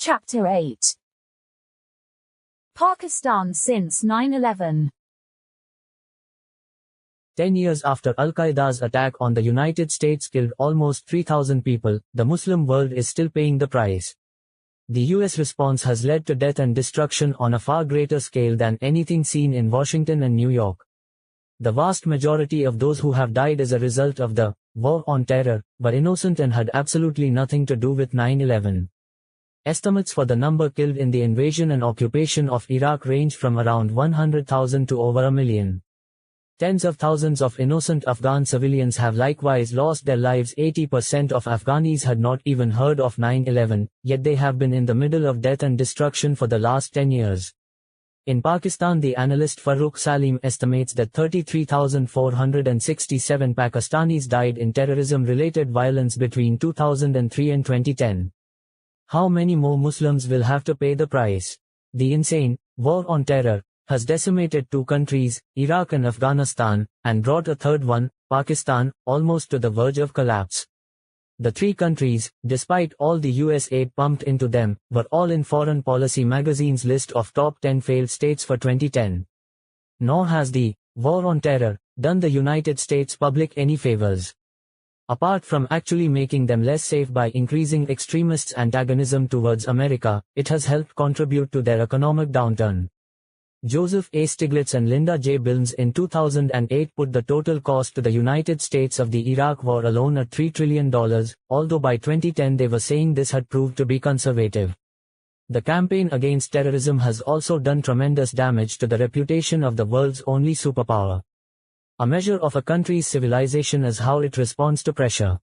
Chapter 8. Pakistan since 9/11. 10 years after Al-Qaeda's attack on the United States killed almost 3,000 people, the Muslim world is still paying the price. The US response has led to death and destruction on a far greater scale than anything seen in Washington and New York. The vast majority of those who have died as a result of the war on terror were innocent and had absolutely nothing to do with 9/11. Estimates for the number killed in the invasion and occupation of Iraq range from around 100,000 to over 1 million. Tens of thousands of innocent Afghan civilians have likewise lost their lives. 80% of Afghanis had not even heard of 9/11, yet they have been in the middle of death and destruction for the last 10 years. In Pakistan, the analyst Farooq Salim estimates that 33,467 Pakistanis died in terrorism-related violence between 2003 and 2010. How many more Muslims will have to pay the price? The insane war on terror has decimated two countries, Iraq and Afghanistan, and brought a third one, Pakistan, almost to the verge of collapse. The three countries, despite all the US aid pumped into them, were all in Foreign Policy magazine's list of top 10 failed states for 2010. Nor has the war on terror done the United States public any favors. Apart from actually making them less safe by increasing extremists' antagonism towards America, it has helped contribute to their economic downturn. Joseph A. Stiglitz and Linda J. Bilmes in 2008 put the total cost to the United States of the Iraq War alone at $3 trillion, although by 2010 they were saying this had proved to be conservative. The campaign against terrorism has also done tremendous damage to the reputation of the world's only superpower. A measure of a country's civilization is how it responds to pressure.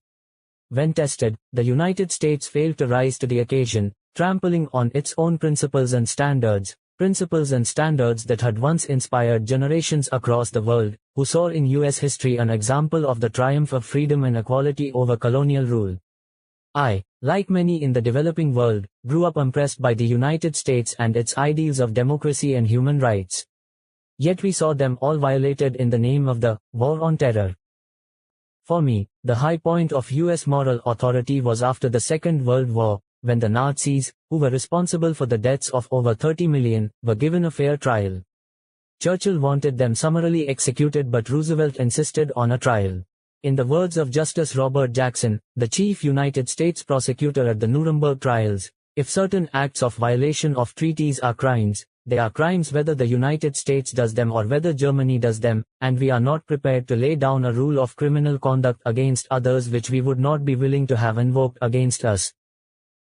When tested, the United States failed to rise to the occasion, trampling on its own principles and standards that had once inspired generations across the world, who saw in US history an example of the triumph of freedom and equality over colonial rule. I, like many in the developing world, grew up impressed by the United States and its ideals of democracy and human rights. Yet we saw them all violated in the name of the war on terror. For me, the high point of US moral authority was after the Second World War, when the Nazis, who were responsible for the deaths of over 30 million, were given a fair trial. Churchill wanted them summarily executed, but Roosevelt insisted on a trial. In the words of Justice Robert Jackson, the chief United States prosecutor at the Nuremberg trials, if certain acts of violation of treaties are crimes, they are crimes whether the United States does them or whether Germany does them, and we are not prepared to lay down a rule of criminal conduct against others which we would not be willing to have invoked against us.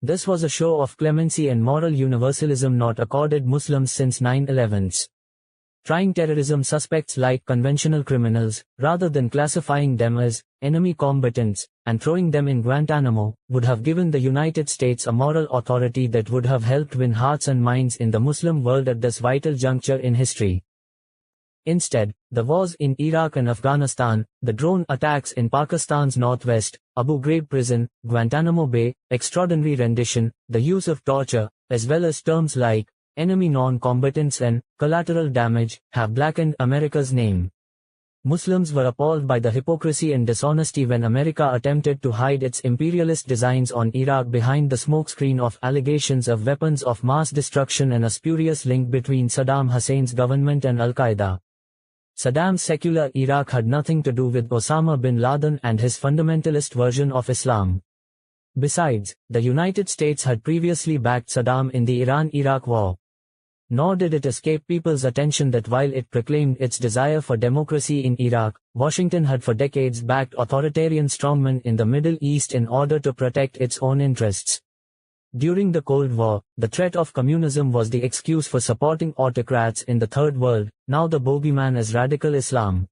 This was a show of clemency and moral universalism not accorded Muslims since 9/11's. Trying terrorism suspects like conventional criminals, rather than classifying them as enemy combatants, and throwing them in Guantanamo, would have given the United States a moral authority that would have helped win hearts and minds in the Muslim world at this vital juncture in history. Instead, the wars in Iraq and Afghanistan, the drone attacks in Pakistan's northwest, Abu Ghraib prison, Guantanamo Bay, extraordinary rendition, the use of torture, as well as terms like enemy non-combatants and collateral damage, have blackened America's name. Muslims were appalled by the hypocrisy and dishonesty when America attempted to hide its imperialist designs on Iraq behind the smokescreen of allegations of weapons of mass destruction and a spurious link between Saddam Hussein's government and Al-Qaeda. Saddam's secular Iraq had nothing to do with Osama bin Laden and his fundamentalist version of Islam. Besides, the United States had previously backed Saddam in the Iran-Iraq war. Nor did it escape people's attention that while it proclaimed its desire for democracy in Iraq, Washington had for decades backed authoritarian strongmen in the Middle East in order to protect its own interests. During the Cold War, the threat of communism was the excuse for supporting autocrats in the Third World. Now the bogeyman is radical Islam.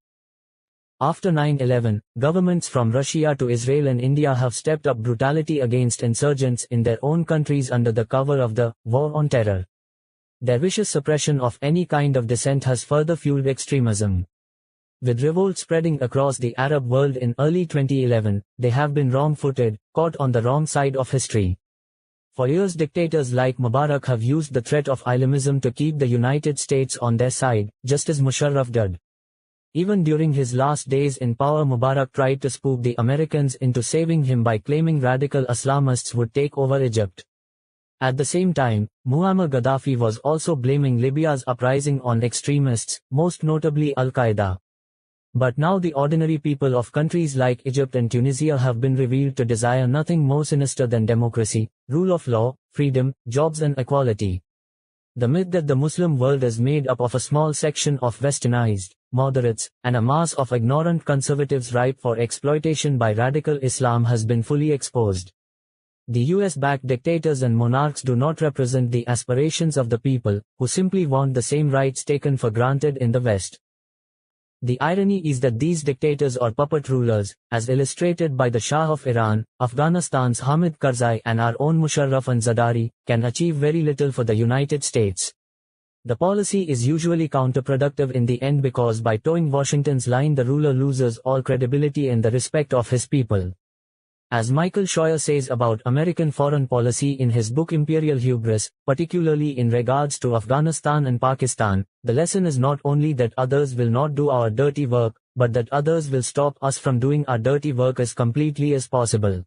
After 9/11, governments from Russia to Israel and India have stepped up brutality against insurgents in their own countries under the cover of the war on terror. Their vicious suppression of any kind of dissent has further fueled extremism. With revolt spreading across the Arab world in early 2011, they have been wrong-footed, caught on the wrong side of history. For years dictators like Mubarak have used the threat of Islamism to keep the United States on their side, just as Musharraf did. Even during his last days in power, Mubarak tried to spook the Americans into saving him by claiming radical Islamists would take over Egypt. At the same time, Muammar Gaddafi was also blaming Libya's uprising on extremists, most notably Al-Qaeda. But now the ordinary people of countries like Egypt and Tunisia have been revealed to desire nothing more sinister than democracy, rule of law, freedom, jobs and equality. The myth that the Muslim world is made up of a small section of westernized, moderates, and a mass of ignorant conservatives ripe for exploitation by radical Islam has been fully exposed. The US-backed dictators and monarchs do not represent the aspirations of the people, who simply want the same rights taken for granted in the West. The irony is that these dictators or puppet rulers, as illustrated by the Shah of Iran, Afghanistan's Hamid Karzai and our own Musharraf and Zardari, can achieve very little for the United States. The policy is usually counterproductive in the end because by towing Washington's line the ruler loses all credibility and the respect of his people. As Michael Scheuer says about American foreign policy in his book Imperial Hubris, particularly in regards to Afghanistan and Pakistan, the lesson is not only that others will not do our dirty work, but that others will stop us from doing our dirty work as completely as possible.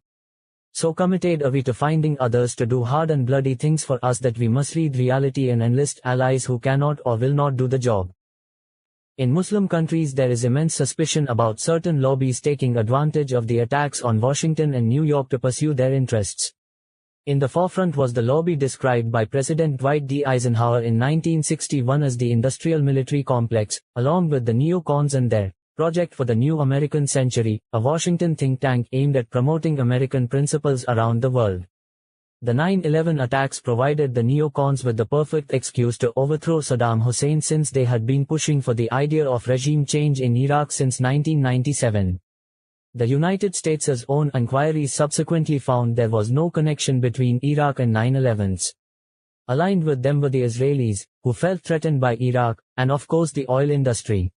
So committed are we to finding others to do hard and bloody things for us that we must read reality and enlist allies who cannot or will not do the job. In Muslim countries there is immense suspicion about certain lobbies taking advantage of the attacks on Washington and New York to pursue their interests. In the forefront was the lobby described by President Dwight D. Eisenhower in 1961 as the Industrial Military Complex, along with the neocons and their Project for the New American Century, a Washington think tank aimed at promoting American principles around the world. The 9/11 attacks provided the neocons with the perfect excuse to overthrow Saddam Hussein since they had been pushing for the idea of regime change in Iraq since 1997. The United States' own inquiries subsequently found there was no connection between Iraq and 9/11s. Aligned with them were the Israelis, who felt threatened by Iraq, and of course the oil industry.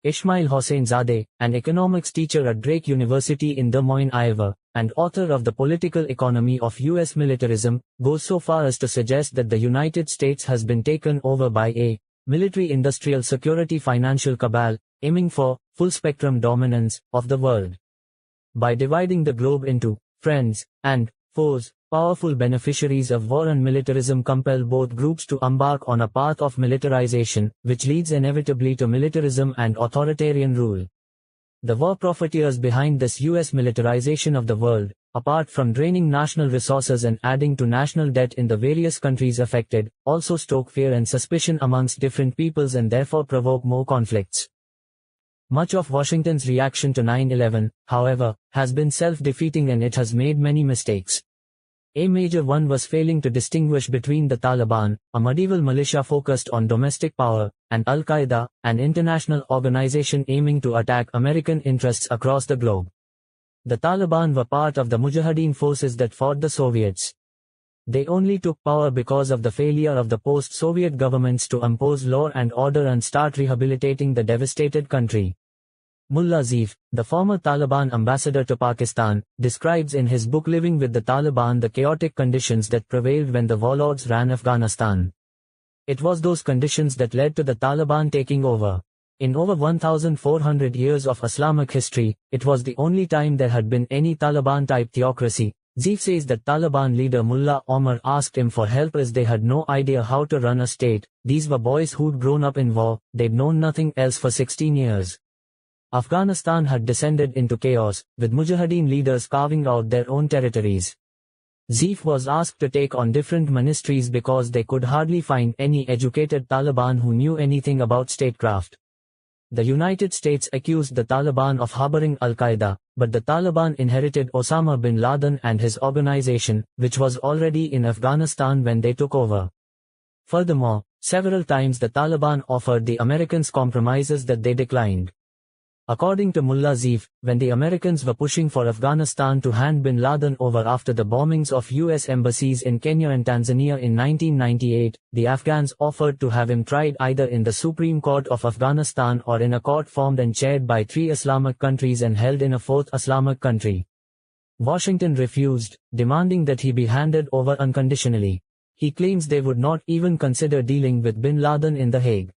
Ismail Hossein-Zadeh, an economics teacher at Drake University in Des Moines, Iowa, and author of The Political Economy of U.S. Militarism, goes so far as to suggest that the United States has been taken over by a military-industrial security financial cabal, aiming for full-spectrum dominance of the world. By dividing the globe into friends and foes, powerful beneficiaries of war and militarism compel both groups to embark on a path of militarization, which leads inevitably to militarism and authoritarian rule. The war profiteers behind this U.S. militarization of the world, apart from draining national resources and adding to national debt in the various countries affected, also stoke fear and suspicion amongst different peoples and therefore provoke more conflicts. Much of Washington's reaction to 9/11, however, has been self-defeating and it has made many mistakes. A major one was failing to distinguish between the Taliban, a medieval militia focused on domestic power, and Al-Qaeda, an international organization aiming to attack American interests across the globe. The Taliban were part of the Mujahideen forces that fought the Soviets. They only took power because of the failure of the post-Soviet governments to impose law and order and start rehabilitating the devastated country. Mullah Zif, the former Taliban ambassador to Pakistan, describes in his book Living with the Taliban the chaotic conditions that prevailed when the warlords ran Afghanistan. It was those conditions that led to the Taliban taking over. In over 1,400 years of Islamic history, it was the only time there had been any Taliban-type theocracy. Zif says that Taliban leader Mullah Omar asked him for help as they had no idea how to run a state. These were boys who'd grown up in war, they'd known nothing else for 16 years. Afghanistan had descended into chaos, with Mujahideen leaders carving out their own territories. Zif was asked to take on different ministries because they could hardly find any educated Taliban who knew anything about statecraft. The United States accused the Taliban of harboring Al-Qaeda, but the Taliban inherited Osama bin Laden and his organization, which was already in Afghanistan when they took over. Furthermore, several times the Taliban offered the Americans compromises that they declined. According to Mullah Zif, when the Americans were pushing for Afghanistan to hand bin Laden over after the bombings of U.S. embassies in Kenya and Tanzania in 1998, the Afghans offered to have him tried either in the Supreme Court of Afghanistan or in a court formed and chaired by 3 Islamic countries and held in a 4th Islamic country. Washington refused, demanding that he be handed over unconditionally. He claims they would not even consider dealing with bin Laden in The Hague.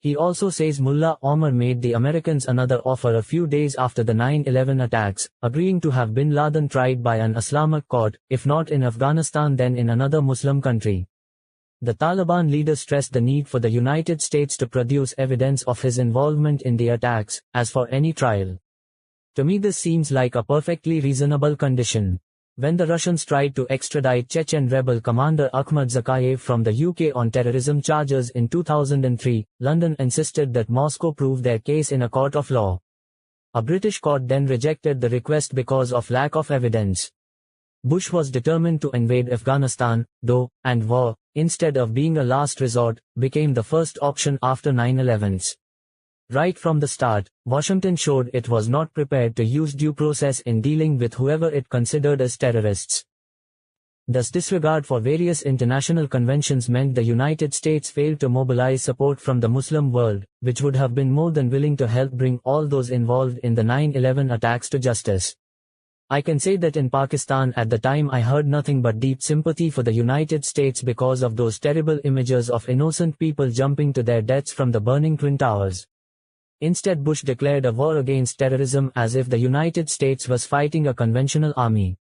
He also says Mullah Omar made the Americans another offer a few days after the 9/11 attacks, agreeing to have bin Laden tried by an Islamic court, if not in Afghanistan then in another Muslim country. The Taliban leader stressed the need for the United States to produce evidence of his involvement in the attacks, as for any trial. To me this seems like a perfectly reasonable condition. When the Russians tried to extradite Chechen rebel commander Akhmad Zakayev from the UK on terrorism charges in 2003, London insisted that Moscow prove their case in a court of law. A British court then rejected the request because of lack of evidence. Bush was determined to invade Afghanistan, though, and war, instead of being a last resort, became the first option after 9/11s. Right from the start, Washington showed it was not prepared to use due process in dealing with whoever it considered as terrorists. Thus disregard for various international conventions meant the United States failed to mobilize support from the Muslim world, which would have been more than willing to help bring all those involved in the 9/11 attacks to justice. I can say that in Pakistan at the time I heard nothing but deep sympathy for the United States because of those terrible images of innocent people jumping to their deaths from the burning Twin Towers. Instead Bush declared a war against terrorism as if the United States was fighting a conventional army.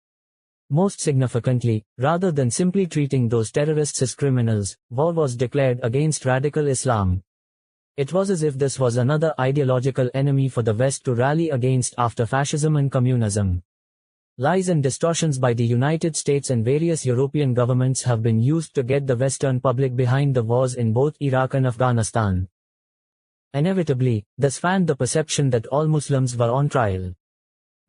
Most significantly, rather than simply treating those terrorists as criminals, war was declared against radical Islam. It was as if this was another ideological enemy for the West to rally against after fascism and communism. Lies and distortions by the United States and various European governments have been used to get the Western public behind the wars in both Iraq and Afghanistan. Inevitably, this fanned the perception that all Muslims were on trial.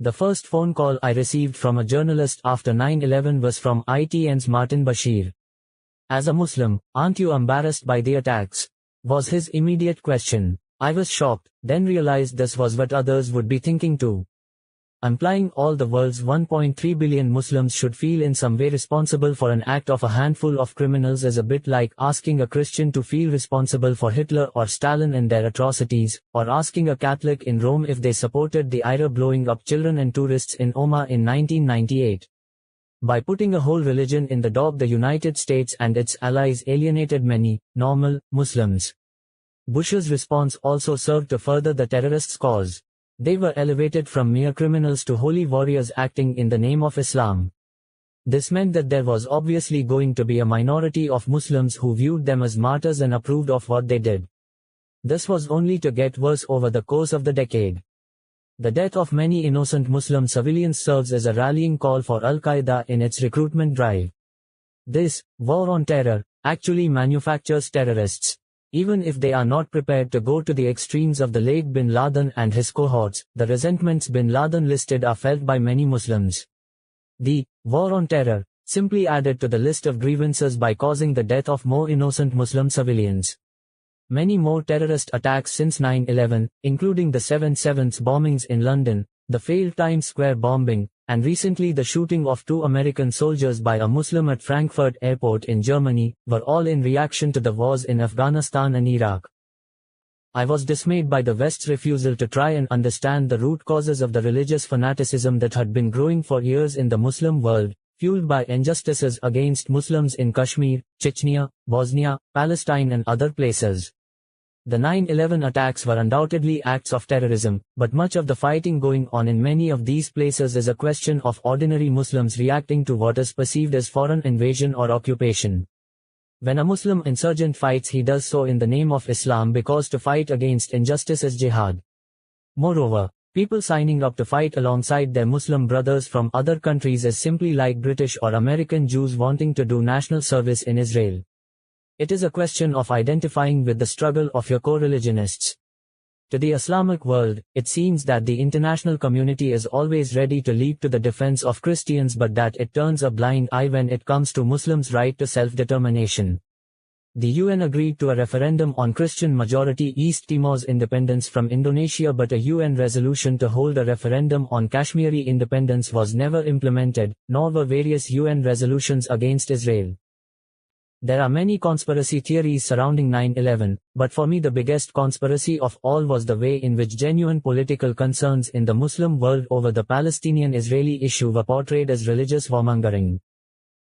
The first phone call I received from a journalist after 9/11 was from ITN's Martin Bashir. "As a Muslim, aren't you embarrassed by the attacks?" was his immediate question. I was shocked, then realized this was what others would be thinking too. Implying all the world's 1.3 billion Muslims should feel in some way responsible for an act of a handful of criminals is a bit like asking a Christian to feel responsible for Hitler or Stalin and their atrocities, or asking a Catholic in Rome if they supported the IRA blowing up children and tourists in Omagh in 1998. By putting a whole religion in the dock, the United States and its allies alienated many, normal, Muslims. Bush's response also served to further the terrorists' cause. They were elevated from mere criminals to holy warriors acting in the name of Islam. This meant that there was obviously going to be a minority of Muslims who viewed them as martyrs and approved of what they did. This was only to get worse over the course of the decade. The death of many innocent Muslim civilians serves as a rallying call for Al-Qaeda in its recruitment drive. This war on terror actually manufactures terrorists. Even if they are not prepared to go to the extremes of the late bin Laden and his cohorts, the resentments bin Laden listed are felt by many Muslims. The war on terror simply added to the list of grievances by causing the death of more innocent Muslim civilians. Many more terrorist attacks since 9/11, including the 7/7 bombings in London, the failed Times Square bombing, and recently the shooting of 2 American soldiers by a Muslim at Frankfurt Airport in Germany, were all in reaction to the wars in Afghanistan and Iraq. I was dismayed by the West's refusal to try and understand the root causes of the religious fanaticism that had been growing for years in the Muslim world, fueled by injustices against Muslims in Kashmir, Chechnya, Bosnia, Palestine and other places. The 9/11 attacks were undoubtedly acts of terrorism, but much of the fighting going on in many of these places is a question of ordinary Muslims reacting to what is perceived as foreign invasion or occupation. When a Muslim insurgent fights, he does so in the name of Islam because to fight against injustice is jihad. Moreover, people signing up to fight alongside their Muslim brothers from other countries is simply like British or American Jews wanting to do national service in Israel. It is a question of identifying with the struggle of your co-religionists. To the Islamic world, it seems that the international community is always ready to leap to the defense of Christians, but that it turns a blind eye when it comes to Muslims' right to self-determination. The UN agreed to a referendum on Christian-majority East Timor's independence from Indonesia, but a UN resolution to hold a referendum on Kashmiri independence was never implemented, nor were various UN resolutions against Israel. There are many conspiracy theories surrounding 9/11, but for me the biggest conspiracy of all was the way in which genuine political concerns in the Muslim world over the Palestinian-Israeli issue were portrayed as religious warmongering.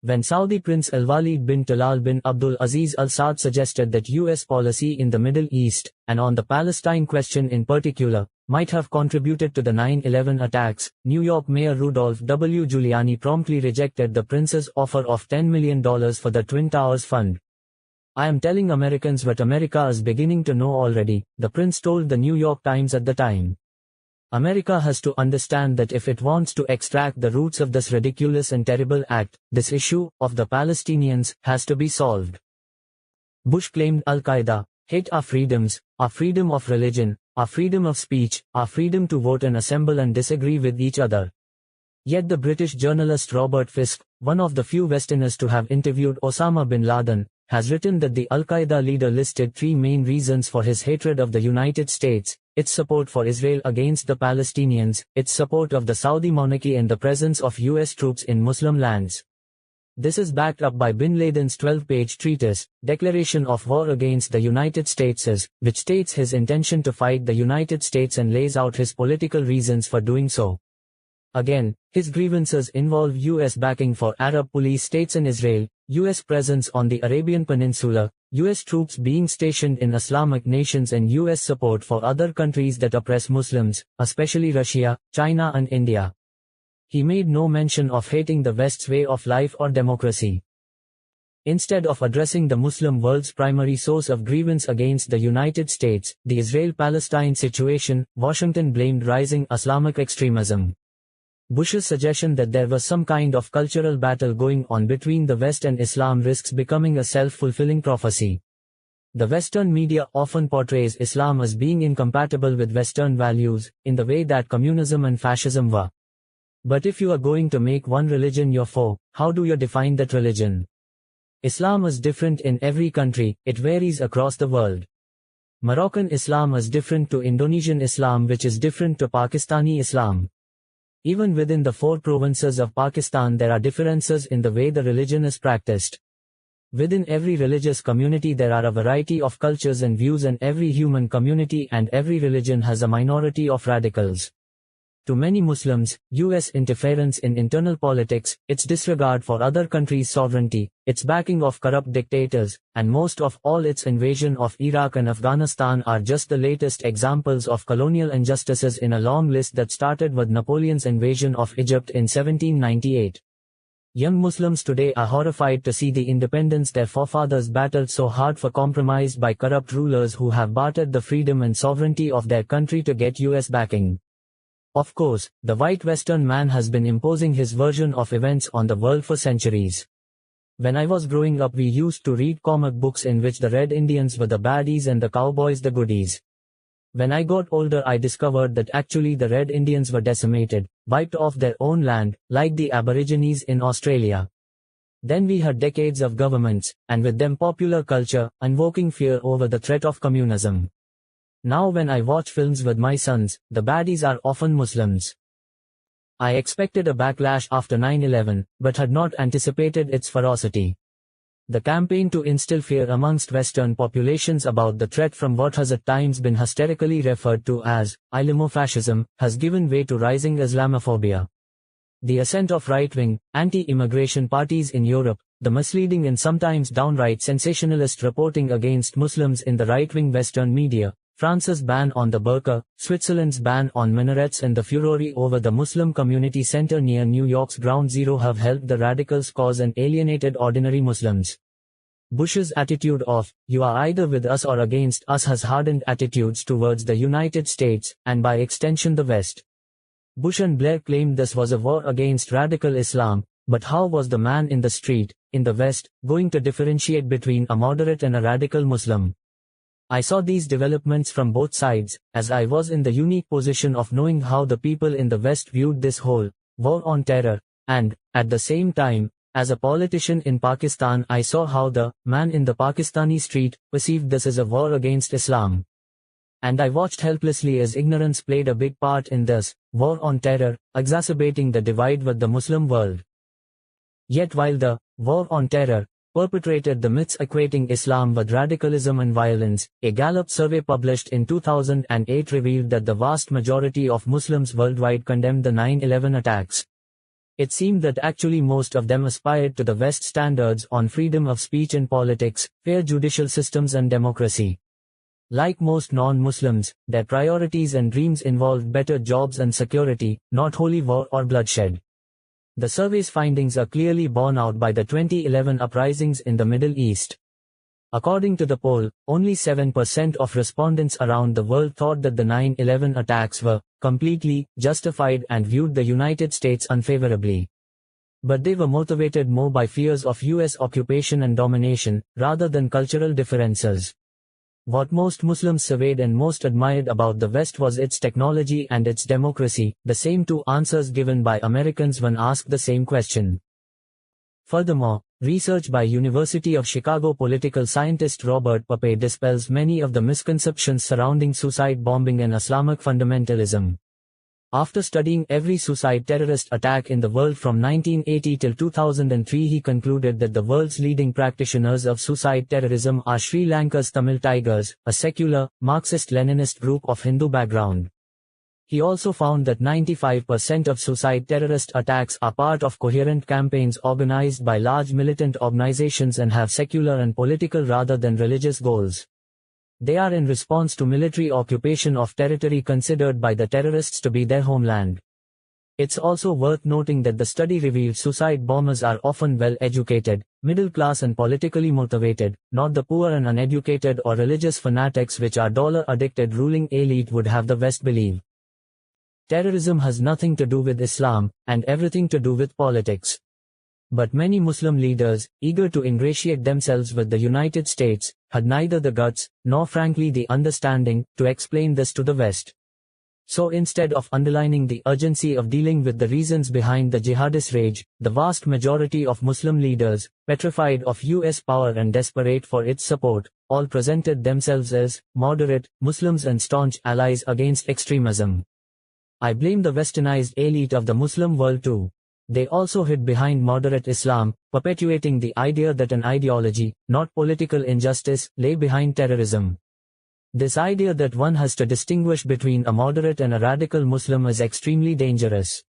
When Saudi Prince Al-Walid bin Talal bin Abdul Aziz Al Saud suggested that US policy in the Middle East, and on the Palestine question in particular, might have contributed to the 9/11 attacks, New York Mayor Rudolph W. Giuliani promptly rejected the prince's offer of $10 million for the Twin Towers Fund. "I am telling Americans what America is beginning to know already," the prince told the New York Times at the time. "America has to understand that if it wants to extract the roots of this ridiculous and terrible act, this issue of the Palestinians has to be solved." Bush claimed Al-Qaeda hate our freedoms, our freedom of religion, our freedom of speech, our freedom to vote and assemble and disagree with each other. Yet the British journalist Robert Fisk, one of the few Westerners to have interviewed Osama bin Laden, has written that the Al-Qaeda leader listed three main reasons for his hatred of the United States: its support for Israel against the Palestinians, its support of the Saudi monarchy and the presence of US troops in Muslim lands. This is backed up by bin Laden's 12-page treatise, Declaration of War Against the United States, which states his intention to fight the United States and lays out his political reasons for doing so. Again, his grievances involve US backing for Arab police states in Israel, US presence on the Arabian Peninsula, US troops being stationed in Islamic nations and US support for other countries that oppress Muslims, especially Russia, China and India. He made no mention of hating the West's way of life or democracy. Instead of addressing the Muslim world's primary source of grievance against the United States, the Israel-Palestine situation, Washington blamed rising Islamic extremism. Bush's suggestion that there was some kind of cultural battle going on between the West and Islam risks becoming a self-fulfilling prophecy. The Western media often portrays Islam as being incompatible with Western values, in the way that communism and fascism were. But if you are going to make one religion your foe, how do you define that religion? Islam is different in every country, it varies across the world. Moroccan Islam is different to Indonesian Islam, which is different to Pakistani Islam. Even within the 4 provinces of Pakistan there are differences in the way the religion is practiced. Within every religious community there are a variety of cultures and views, and every human community and every religion has a minority of radicals. To many Muslims, US interference in internal politics, its disregard for other countries' sovereignty, its backing of corrupt dictators, and most of all its invasion of Iraq and Afghanistan are just the latest examples of colonial injustices in a long list that started with Napoleon's invasion of Egypt in 1798. Young Muslims today are horrified to see the independence their forefathers battled so hard for compromised by corrupt rulers who have bartered the freedom and sovereignty of their country to get US backing. Of course, the white Western man has been imposing his version of events on the world for centuries. When I was growing up we used to read comic books in which the Red Indians were the baddies and the cowboys the goodies. When I got older I discovered that actually the Red Indians were decimated, wiped off their own land, like the Aborigines in Australia. Then we had decades of governments, and with them popular culture, invoking fear over the threat of communism. Now when I watch films with my sons, the baddies are often Muslims. I expected a backlash after 9/11, but had not anticipated its ferocity. The campaign to instill fear amongst Western populations about the threat from what has at times been hysterically referred to as Islamofascism has given way to rising Islamophobia. The ascent of right-wing, anti-immigration parties in Europe, the misleading and sometimes downright sensationalist reporting against Muslims in the right-wing Western media, France's ban on the burqa, Switzerland's ban on minarets and the furore over the Muslim community center near New York's Ground Zero have helped the radicals' cause and alienated ordinary Muslims. Bush's attitude of, "you are either with us or against us" has hardened attitudes towards the United States, and by extension the West. Bush and Blair claimed this was a war against radical Islam, but how was the man in the street, in the West, going to differentiate between a moderate and a radical Muslim? I saw these developments from both sides, as I was in the unique position of knowing how the people in the West viewed this whole war on terror, and, at the same time, as a politician in Pakistan I saw how the man in the Pakistani street perceived this as a war against Islam. And I watched helplessly as ignorance played a big part in this war on terror, exacerbating the divide with the Muslim world. Yet while the war on terror perpetrated the myths equating Islam with radicalism and violence, a Gallup survey published in 2008 revealed that the vast majority of Muslims worldwide condemned the 9/11 attacks. It seemed that actually most of them aspired to the West standards on freedom of speech and politics, fair judicial systems and democracy. Like most non-Muslims, their priorities and dreams involved better jobs and security, not holy war or bloodshed. The survey's findings are clearly borne out by the 2011 uprisings in the Middle East. According to the poll, only 7% of respondents around the world thought that the 9/11 attacks were completely justified and viewed the United States unfavorably. But they were motivated more by fears of US occupation and domination, rather than cultural differences. What most Muslims surveyed and most admired about the West was its technology and its democracy, the same two answers given by Americans when asked the same question. Furthermore, research by University of Chicago political scientist Robert Pape dispels many of the misconceptions surrounding suicide bombing and Islamic fundamentalism. After studying every suicide terrorist attack in the world from 1980 till 2003, he concluded that the world's leading practitioners of suicide terrorism are Sri Lanka's Tamil Tigers, a secular, Marxist-Leninist group of Hindu background. He also found that 95% of suicide terrorist attacks are part of coherent campaigns organized by large militant organizations and have secular and political rather than religious goals. They are in response to military occupation of territory considered by the terrorists to be their homeland. It's also worth noting that the study revealed suicide bombers are often well-educated, middle-class and politically motivated, not the poor and uneducated or religious fanatics which our dollar-addicted ruling elite would have the West believe. Terrorism has nothing to do with Islam, and everything to do with politics. But many Muslim leaders, eager to ingratiate themselves with the United States, had neither the guts, nor frankly the understanding, to explain this to the West. So instead of underlining the urgency of dealing with the reasons behind the jihadist rage, the vast majority of Muslim leaders, petrified of US power and desperate for its support, all presented themselves as moderate Muslims and staunch allies against extremism. I blame the westernized elite of the Muslim world too. They also hid behind moderate Islam, perpetuating the idea that an ideology, not political injustice, lay behind terrorism. This idea that one has to distinguish between a moderate and a radical Muslim is extremely dangerous.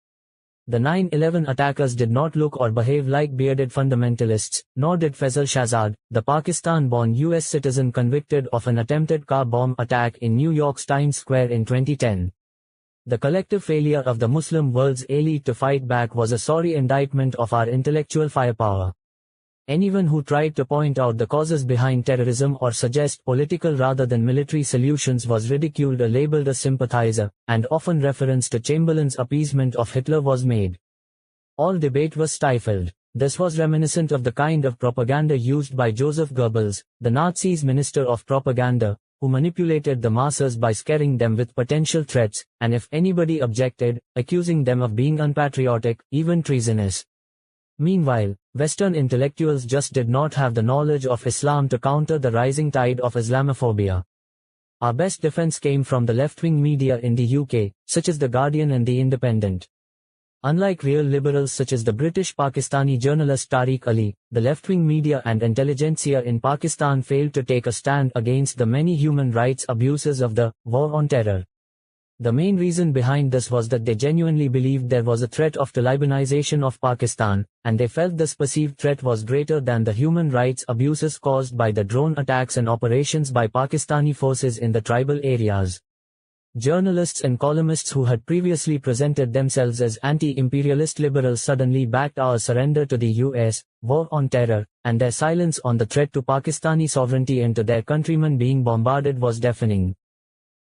The 9/11 attackers did not look or behave like bearded fundamentalists, nor did Faisal Shahzad, the Pakistan-born US citizen convicted of an attempted car bomb attack in New York's Times Square in 2010. The collective failure of the Muslim world's elite to fight back was a sorry indictment of our intellectual firepower. Anyone who tried to point out the causes behind terrorism or suggest political rather than military solutions was ridiculed or labeled a sympathizer, and often reference to Chamberlain's appeasement of Hitler was made. All debate was stifled. This was reminiscent of the kind of propaganda used by Joseph Goebbels, the Nazis' minister of propaganda, who manipulated the masses by scaring them with potential threats, and if anybody objected, accusing them of being unpatriotic, even treasonous. Meanwhile, Western intellectuals just did not have the knowledge of Islam to counter the rising tide of Islamophobia. Our best defense came from the left-wing media in the UK, such as The Guardian and The Independent. Unlike real liberals such as the British Pakistani journalist Tariq Ali, the left-wing media and intelligentsia in Pakistan failed to take a stand against the many human rights abuses of the war on terror. The main reason behind this was that they genuinely believed there was a threat of Talibanization of Pakistan, and they felt this perceived threat was greater than the human rights abuses caused by the drone attacks and operations by Pakistani forces in the tribal areas. Journalists and columnists who had previously presented themselves as anti-imperialist liberals suddenly backed our surrender to the US, war on terror, and their silence on the threat to Pakistani sovereignty and to their countrymen being bombarded was deafening.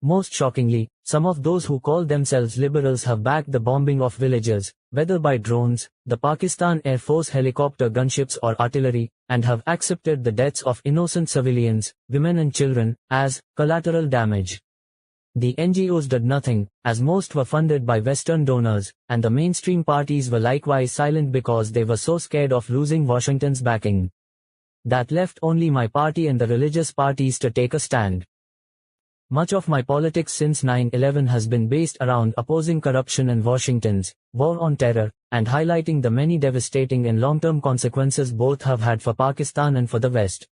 Most shockingly, some of those who call themselves liberals have backed the bombing of villages, whether by drones, the Pakistan Air Force helicopter gunships or artillery, and have accepted the deaths of innocent civilians, women and children, as collateral damage. The NGOs did nothing, as most were funded by Western donors, and the mainstream parties were likewise silent because they were so scared of losing Washington's backing. That left only my party and the religious parties to take a stand. Much of my politics since 9/11 has been based around opposing corruption and Washington's war on terror, and highlighting the many devastating and long-term consequences both have had for Pakistan and for the West.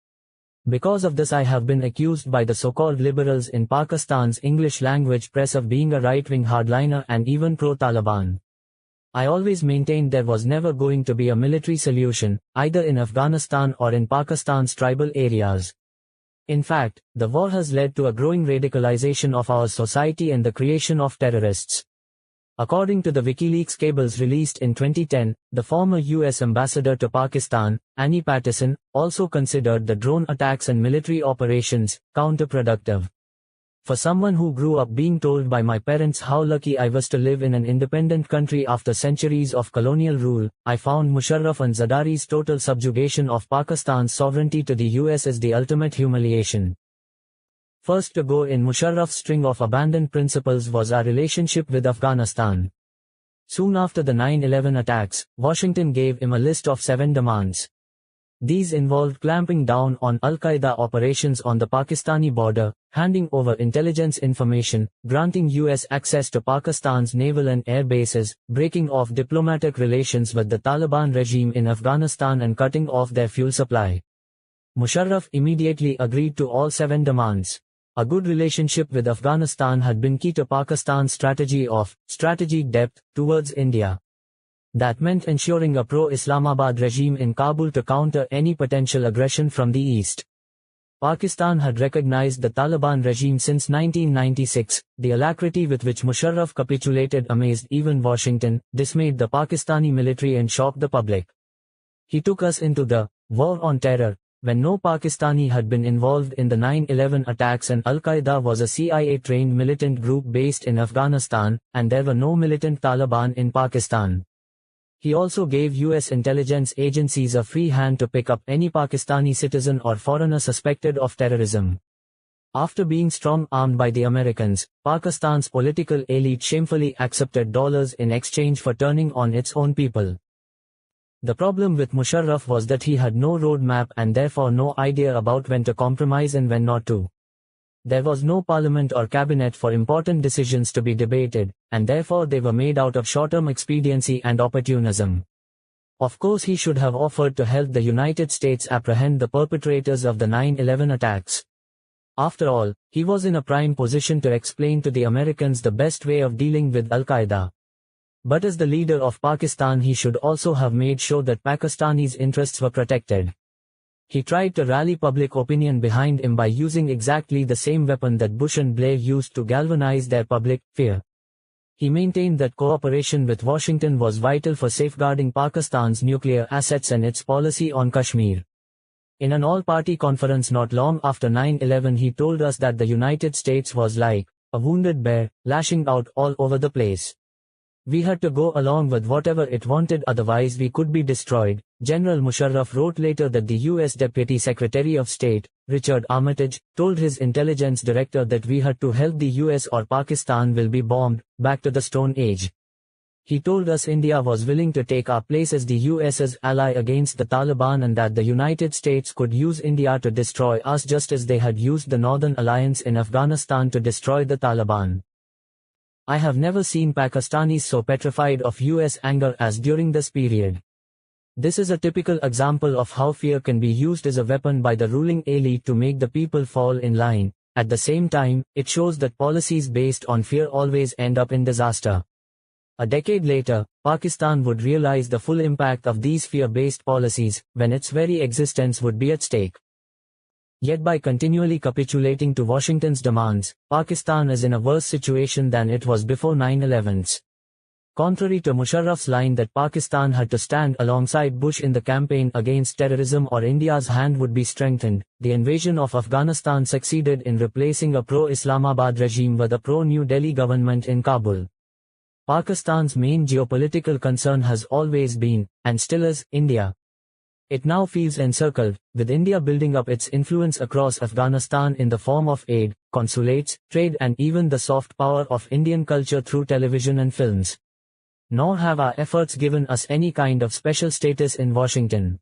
Because of this, I have been accused by the so-called liberals in Pakistan's English-language press of being a right-wing hardliner and even pro-Taliban. I always maintained there was never going to be a military solution, either in Afghanistan or in Pakistan's tribal areas. In fact, the war has led to a growing radicalization of our society and the creation of terrorists. According to the WikiLeaks cables released in 2010, the former US ambassador to Pakistan, Annie Patterson, also considered the drone attacks and military operations counterproductive. For someone who grew up being told by my parents how lucky I was to live in an independent country after centuries of colonial rule, I found Musharraf and Zardari's total subjugation of Pakistan's sovereignty to the US as the ultimate humiliation. First to go in Musharraf's string of abandoned principles was our relationship with Afghanistan. Soon after the 9/11 attacks, Washington gave him a list of 7 demands. These involved clamping down on Al-Qaeda operations on the Pakistani border, handing over intelligence information, granting US access to Pakistan's naval and air bases, breaking off diplomatic relations with the Taliban regime in Afghanistan and cutting off their fuel supply. Musharraf immediately agreed to all 7 demands. A good relationship with Afghanistan had been key to Pakistan's strategy of strategic depth towards India. That meant ensuring a pro-Islamabad regime in Kabul to counter any potential aggression from the east. Pakistan had recognized the Taliban regime since 1996. The alacrity with which Musharraf capitulated amazed even Washington, dismayed the Pakistani military and shocked the public. He took us into the war on terror, when no Pakistani had been involved in the 9/11 attacks and Al-Qaeda was a CIA-trained militant group based in Afghanistan, and there were no militant Taliban in Pakistan. He also gave US intelligence agencies a free hand to pick up any Pakistani citizen or foreigner suspected of terrorism. After being strong-armed by the Americans, Pakistan's political elite shamefully accepted dollars in exchange for turning on its own people. The problem with Musharraf was that he had no roadmap and therefore no idea about when to compromise and when not to. There was no parliament or cabinet for important decisions to be debated, and therefore they were made out of short-term expediency and opportunism. Of course he should have offered to help the United States apprehend the perpetrators of the 9/11 attacks. After all, he was in a prime position to explain to the Americans the best way of dealing with Al-Qaeda. But as the leader of Pakistan he should also have made sure that Pakistanis' interests were protected. He tried to rally public opinion behind him by using exactly the same weapon that Bush and Blair used to galvanize their public fear. He maintained that cooperation with Washington was vital for safeguarding Pakistan's nuclear assets and its policy on Kashmir. In an all-party conference not long after 9/11 he told us that the United States was like a wounded bear, lashing out all over the place. We had to go along with whatever it wanted, otherwise we could be destroyed. General Musharraf wrote later that the US Deputy Secretary of State, Richard Armitage, told his intelligence director that we had to help the US or Pakistan will be bombed, back to the Stone Age. He told us India was willing to take our place as the US's ally against the Taliban and that the United States could use India to destroy us just as they had used the Northern Alliance in Afghanistan to destroy the Taliban. I have never seen Pakistanis so petrified of US anger as during this period. This is a typical example of how fear can be used as a weapon by the ruling elite to make the people fall in line. At the same time, it shows that policies based on fear always end up in disaster. A decade later, Pakistan would realize the full impact of these fear-based policies, when its very existence would be at stake. Yet by continually capitulating to Washington's demands, Pakistan is in a worse situation than it was before 9/11. Contrary to Musharraf's line that Pakistan had to stand alongside Bush in the campaign against terrorism or India's hand would be strengthened, the invasion of Afghanistan succeeded in replacing a pro-Islamabad regime with a pro-New Delhi government in Kabul. Pakistan's main geopolitical concern has always been, and still is, India. It now feels encircled, with India building up its influence across Afghanistan in the form of aid, consulates, trade and even the soft power of Indian culture through television and films. Nor have our efforts given us any kind of special status in Washington.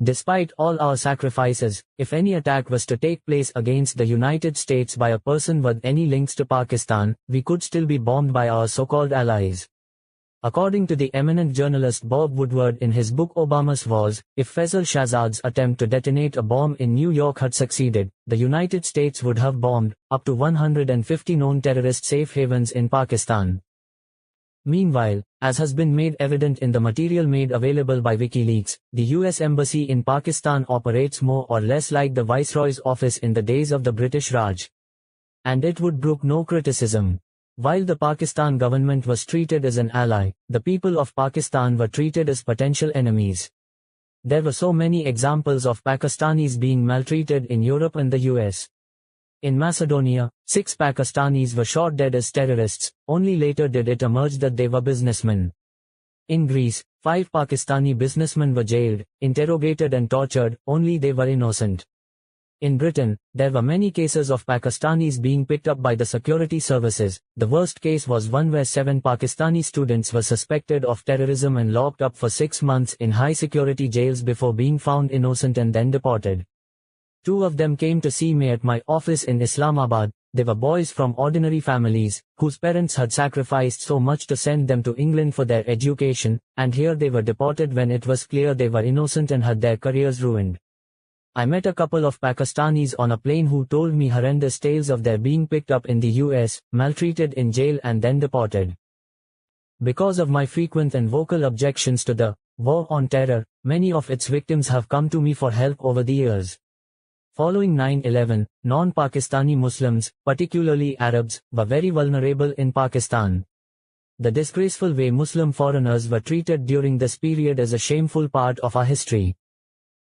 Despite all our sacrifices, if any attack was to take place against the United States by a person with any links to Pakistan, we could still be bombed by our so-called allies. According to the eminent journalist Bob Woodward in his book Obama's Wars, if Faisal Shahzad's attempt to detonate a bomb in New York had succeeded, the United States would have bombed up to 150 known terrorist safe havens in Pakistan. Meanwhile, as has been made evident in the material made available by WikiLeaks, the US Embassy in Pakistan operates more or less like the Viceroy's office in the days of the British Raj. And it would brook no criticism. While the Pakistan government was treated as an ally, the people of Pakistan were treated as potential enemies. There were so many examples of Pakistanis being maltreated in Europe and the US. In Macedonia, 6 Pakistanis were shot dead as terrorists, only later did it emerge that they were businessmen. In Greece, 5 Pakistani businessmen were jailed, interrogated and tortured, only they were innocent. In Britain, there were many cases of Pakistanis being picked up by the security services. The worst case was one where 7 Pakistani students were suspected of terrorism and locked up for 6 months in high-security jails before being found innocent and then deported. 2 of them came to see me at my office in Islamabad. They were boys from ordinary families, whose parents had sacrificed so much to send them to England for their education, and here they were deported when it was clear they were innocent and had their careers ruined. I met a couple of Pakistanis on a plane who told me horrendous tales of their being picked up in the US, maltreated in jail and then deported. Because of my frequent and vocal objections to the war on terror, many of its victims have come to me for help over the years. Following 9/11, non-Pakistani Muslims, particularly Arabs, were very vulnerable in Pakistan. The disgraceful way Muslim foreigners were treated during this period is a shameful part of our history.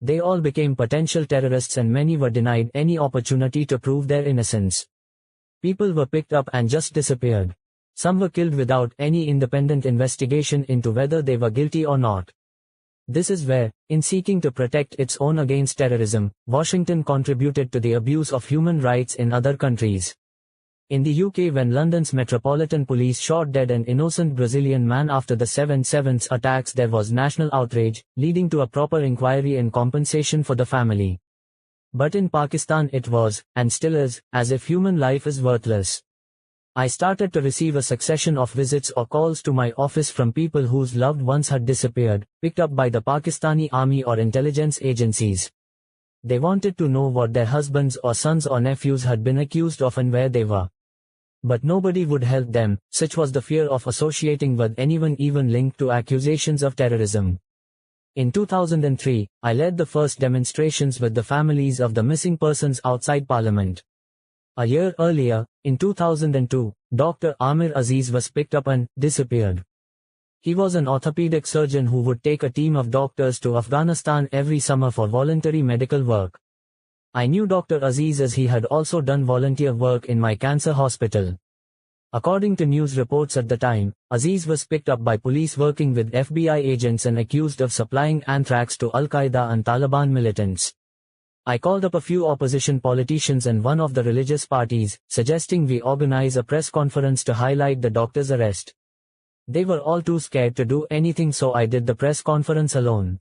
They all became potential terrorists and many were denied any opportunity to prove their innocence. People were picked up and just disappeared. Some were killed without any independent investigation into whether they were guilty or not. This is where, in seeking to protect its own against terrorism, Washington contributed to the abuse of human rights in other countries. In the UK, when London's Metropolitan Police shot dead an innocent Brazilian man after the 7/7 attacks, there was national outrage, leading to a proper inquiry and compensation for the family. But in Pakistan it was, and still is, as if human life is worthless. I started to receive a succession of visits or calls to my office from people whose loved ones had disappeared, picked up by the Pakistani army or intelligence agencies. They wanted to know what their husbands or sons or nephews had been accused of and where they were. But nobody would help them, such was the fear of associating with anyone even linked to accusations of terrorism. In 2003, I led the first demonstrations with the families of the missing persons outside Parliament. A year earlier, in 2002, Dr. Amir Aziz was picked up and disappeared. He was an orthopedic surgeon who would take a team of doctors to Afghanistan every summer for voluntary medical work. I knew Dr. Aziz as he had also done volunteer work in my cancer hospital. According to news reports at the time, Aziz was picked up by police working with FBI agents and accused of supplying anthrax to Al-Qaeda and Taliban militants. I called up a few opposition politicians and one of the religious parties, suggesting we organize a press conference to highlight the doctor's arrest. They were all too scared to do anything, so I did the press conference alone.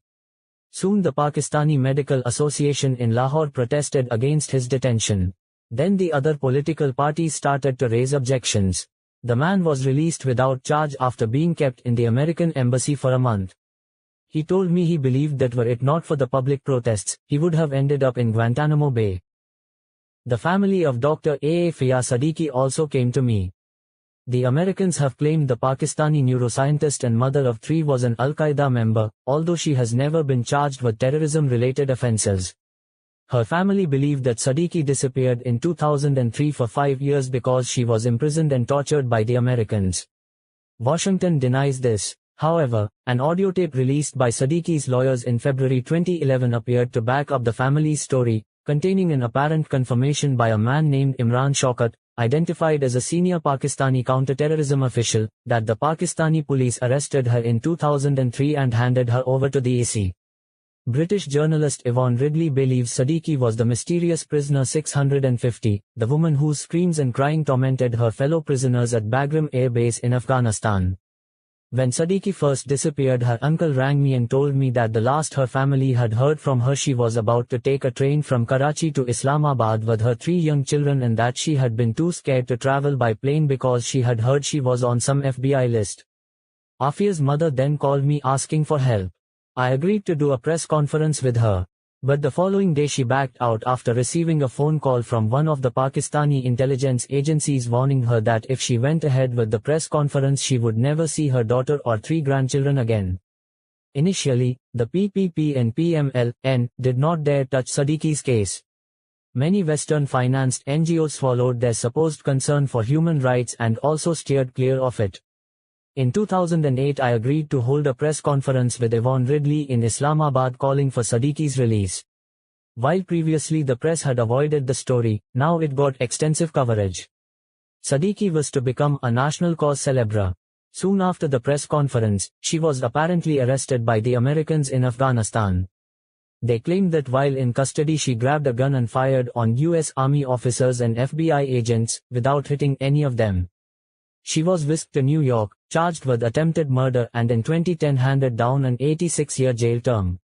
Soon the Pakistani Medical Association in Lahore protested against his detention. Then the other political parties started to raise objections. The man was released without charge after being kept in the American embassy for a month. He told me he believed that were it not for the public protests, he would have ended up in Guantanamo Bay. The family of Dr. A. Fia Siddiqui also came to me. The Americans have claimed the Pakistani neuroscientist and mother of 3 was an Al-Qaeda member, although she has never been charged with terrorism-related offenses. Her family believed that Siddiqui disappeared in 2003 for 5 years because she was imprisoned and tortured by the Americans. Washington denies this. However, an audio tape released by Siddiqui's lawyers in February 2011 appeared to back up the family's story, containing an apparent confirmation by a man named Imran Khan, identified as a senior Pakistani counterterrorism official, that the Pakistani police arrested her in 2003 and handed her over to the AC. British journalist Yvonne Ridley believes Siddiqui was the mysterious prisoner 650, the woman whose screams and crying tormented her fellow prisoners at Bagram Air Base in Afghanistan. When Siddiqui first disappeared, her uncle rang me and told me that the last her family had heard from her, she was about to take a train from Karachi to Islamabad with her 3 young children and that she had been too scared to travel by plane because she had heard she was on some FBI list. Afia's mother then called me asking for help. I agreed to do a press conference with her. But the following day she backed out after receiving a phone call from one of the Pakistani intelligence agencies warning her that if she went ahead with the press conference she would never see her daughter or 3 grandchildren again. Initially, the PPP and PMLN did not dare touch Siddiqui's case. Many Western-financed NGOs swallowed their supposed concern for human rights and also steered clear of it. In 2008 I agreed to hold a press conference with Yvonne Ridley in Islamabad calling for Siddiqui's release. While previously the press had avoided the story, now it got extensive coverage. Siddiqui was to become a national cause célèbre. Soon after the press conference, she was apparently arrested by the Americans in Afghanistan. They claimed that while in custody she grabbed a gun and fired on US Army officers and FBI agents, without hitting any of them. She was whisked to New York, charged with attempted murder and in 2010 handed down an 86-year jail term.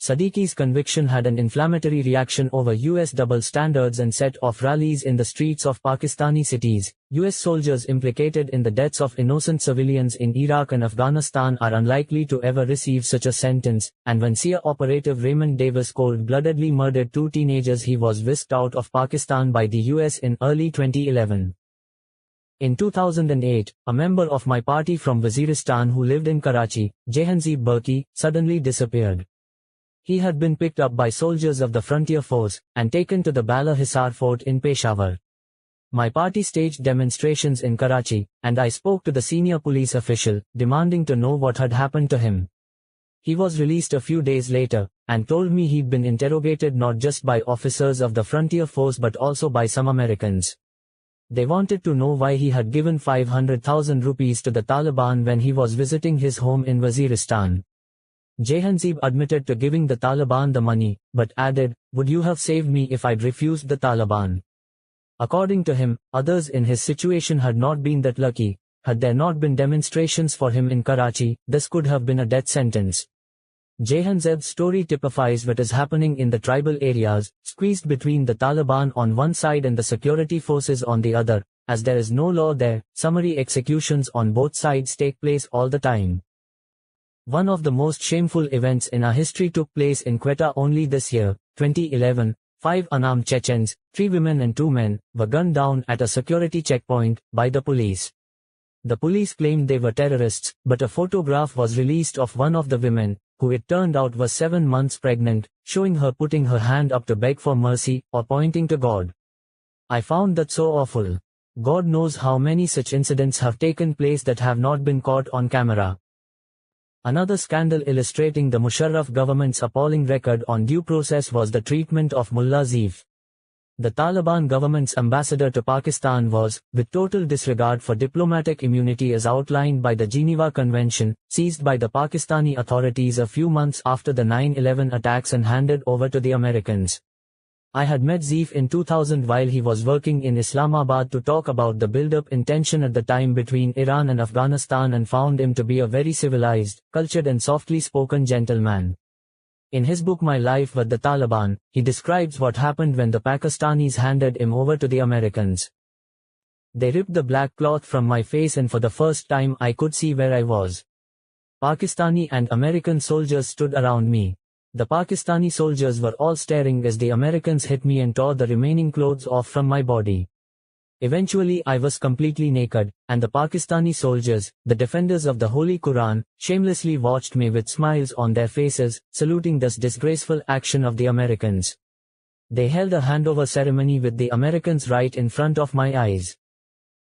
Siddiqui's conviction had an inflammatory reaction over US double standards and set off rallies in the streets of Pakistani cities. US soldiers implicated in the deaths of innocent civilians in Iraq and Afghanistan are unlikely to ever receive such a sentence, and when CIA operative Raymond Davis cold-bloodedly murdered 2 teenagers he was whisked out of Pakistan by the US in early 2011. In 2008, a member of my party from Waziristan who lived in Karachi, Jahanzeb Burki, suddenly disappeared. He had been picked up by soldiers of the Frontier Force and taken to the Bala Hisar Fort in Peshawar. My party staged demonstrations in Karachi, and I spoke to the senior police official, demanding to know what had happened to him. He was released a few days later, and told me he'd been interrogated not just by officers of the Frontier Force but also by some Americans. They wanted to know why he had given 500,000 rupees to the Taliban when he was visiting his home in Waziristan. Jahanzeb admitted to giving the Taliban the money, but added, "Would you have saved me if I'd refused the Taliban?" According to him, others in his situation had not been that lucky. Had there not been demonstrations for him in Karachi, this could have been a death sentence. Jahanzeb's story typifies what is happening in the tribal areas, squeezed between the Taliban on one side and the security forces on the other. As there is no law there, summary executions on both sides take place all the time. One of the most shameful events in our history took place in Quetta only this year, 2011. 5 unarmed Chechens, 3 women and 2 men, were gunned down at a security checkpoint by the police. The police claimed they were terrorists, but a photograph was released of one of the women, who it turned out was 7 months pregnant, showing her putting her hand up to beg for mercy, or pointing to God. I found that so awful. God knows how many such incidents have taken place that have not been caught on camera. Another scandal illustrating the Musharraf government's appalling record on due process was the treatment of Mullah Zeef. The Taliban government's ambassador to Pakistan was, with total disregard for diplomatic immunity as outlined by the Geneva Convention, seized by the Pakistani authorities a few months after the 9/11 attacks and handed over to the Americans. I had met Zeef in 2000 while he was working in Islamabad to talk about the build-up in tension at the time between Iran and Afghanistan and found him to be a very civilized, cultured and softly spoken gentleman. In his book My Life with the Taliban, he describes what happened when the Pakistanis handed him over to the Americans. They ripped the black cloth from my face and for the first time I could see where I was. Pakistani and American soldiers stood around me. The Pakistani soldiers were all staring as the Americans hit me and tore the remaining clothes off from my body. Eventually I was completely naked, and the Pakistani soldiers, the defenders of the Holy Quran, shamelessly watched me with smiles on their faces, saluting this disgraceful action of the Americans. They held a handover ceremony with the Americans right in front of my eyes.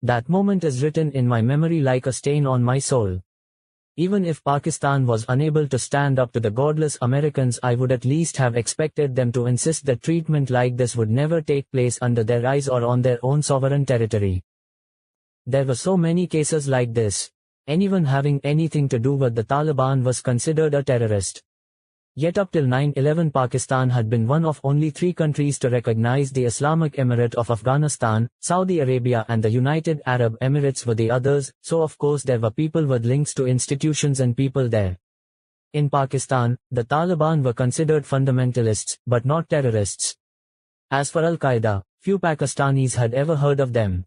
That moment is written in my memory like a stain on my soul. Even if Pakistan was unable to stand up to the godless Americans, I would at least have expected them to insist that treatment like this would never take place under their eyes or on their own sovereign territory. There were so many cases like this. Anyone having anything to do with the Taliban was considered a terrorist. Yet up till 9/11 Pakistan had been one of only 3 countries to recognize the Islamic Emirate of Afghanistan. Saudi Arabia and the United Arab Emirates were the others, so of course there were people with links to institutions and people there. In Pakistan, the Taliban were considered fundamentalists, but not terrorists. As for Al-Qaeda, few Pakistanis had ever heard of them.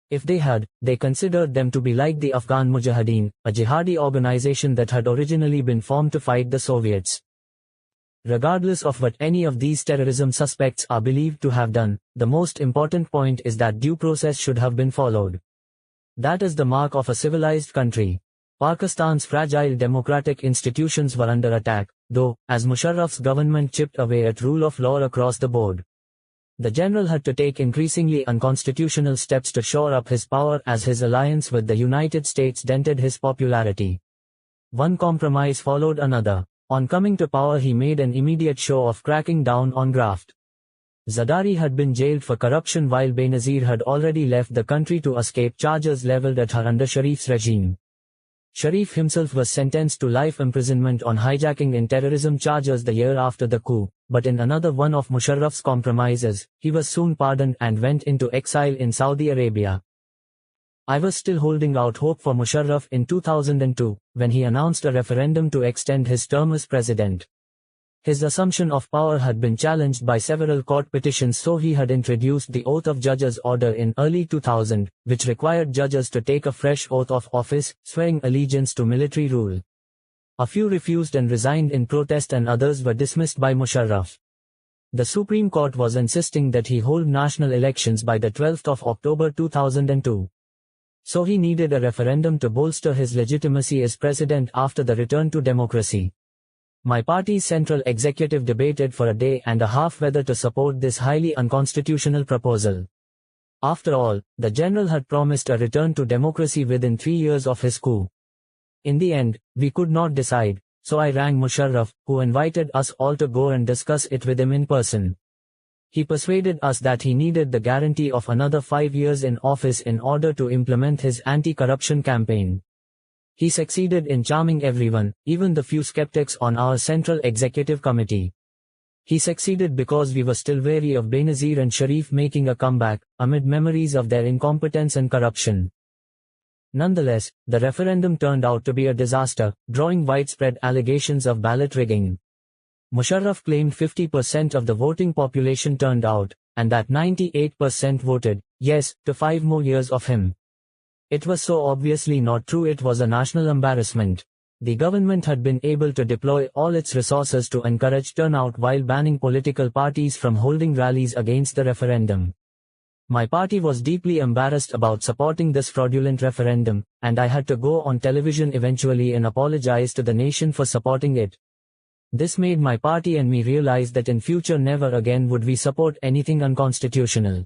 If they had, they considered them to be like the Afghan Mujahideen, a jihadi organization that had originally been formed to fight the Soviets. Regardless of what any of these terrorism suspects are believed to have done, the most important point is that due process should have been followed. That is the mark of a civilized country. Pakistan's fragile democratic institutions were under attack, though, as Musharraf's government chipped away at rule of law across the board. The general had to take increasingly unconstitutional steps to shore up his power as his alliance with the United States dented his popularity. One compromise followed another. On coming to power, he made an immediate show of cracking down on graft. Zardari had been jailed for corruption while Benazir had already left the country to escape charges leveled at her under Sharif's regime. Sharif himself was sentenced to life imprisonment on hijacking and terrorism charges the year after the coup, but in another one of Musharraf's compromises, he was soon pardoned and went into exile in Saudi Arabia. I was still holding out hope for Musharraf in 2002, when he announced a referendum to extend his term as president. His assumption of power had been challenged by several court petitions, so he had introduced the Oath of Judges order in early 2000, which required judges to take a fresh oath of office, swearing allegiance to military rule. A few refused and resigned in protest, and others were dismissed by Musharraf. The Supreme Court was insisting that he hold national elections by the 12th of October 2002. So he needed a referendum to bolster his legitimacy as president after the return to democracy. My party's central executive debated for a day and a half whether to support this highly unconstitutional proposal. After all, the general had promised a return to democracy within 3 years of his coup. In the end, we could not decide, so I rang Musharraf, who invited us all to go and discuss it with him in person. He persuaded us that he needed the guarantee of another 5 years in office in order to implement his anti-corruption campaign. He succeeded in charming everyone, even the few skeptics on our Central Executive Committee. He succeeded because we were still wary of Benazir and Sharif making a comeback, amid memories of their incompetence and corruption. Nonetheless, the referendum turned out to be a disaster, drawing widespread allegations of ballot rigging. Musharraf claimed 50% of the voting population turned out, and that 98% voted yes to 5 more years of him. It was so obviously not true it was a national embarrassment. The government had been able to deploy all its resources to encourage turnout while banning political parties from holding rallies against the referendum. My party was deeply embarrassed about supporting this fraudulent referendum, and I had to go on television eventually and apologize to the nation for supporting it. This made my party and me realize that in future never again would we support anything unconstitutional.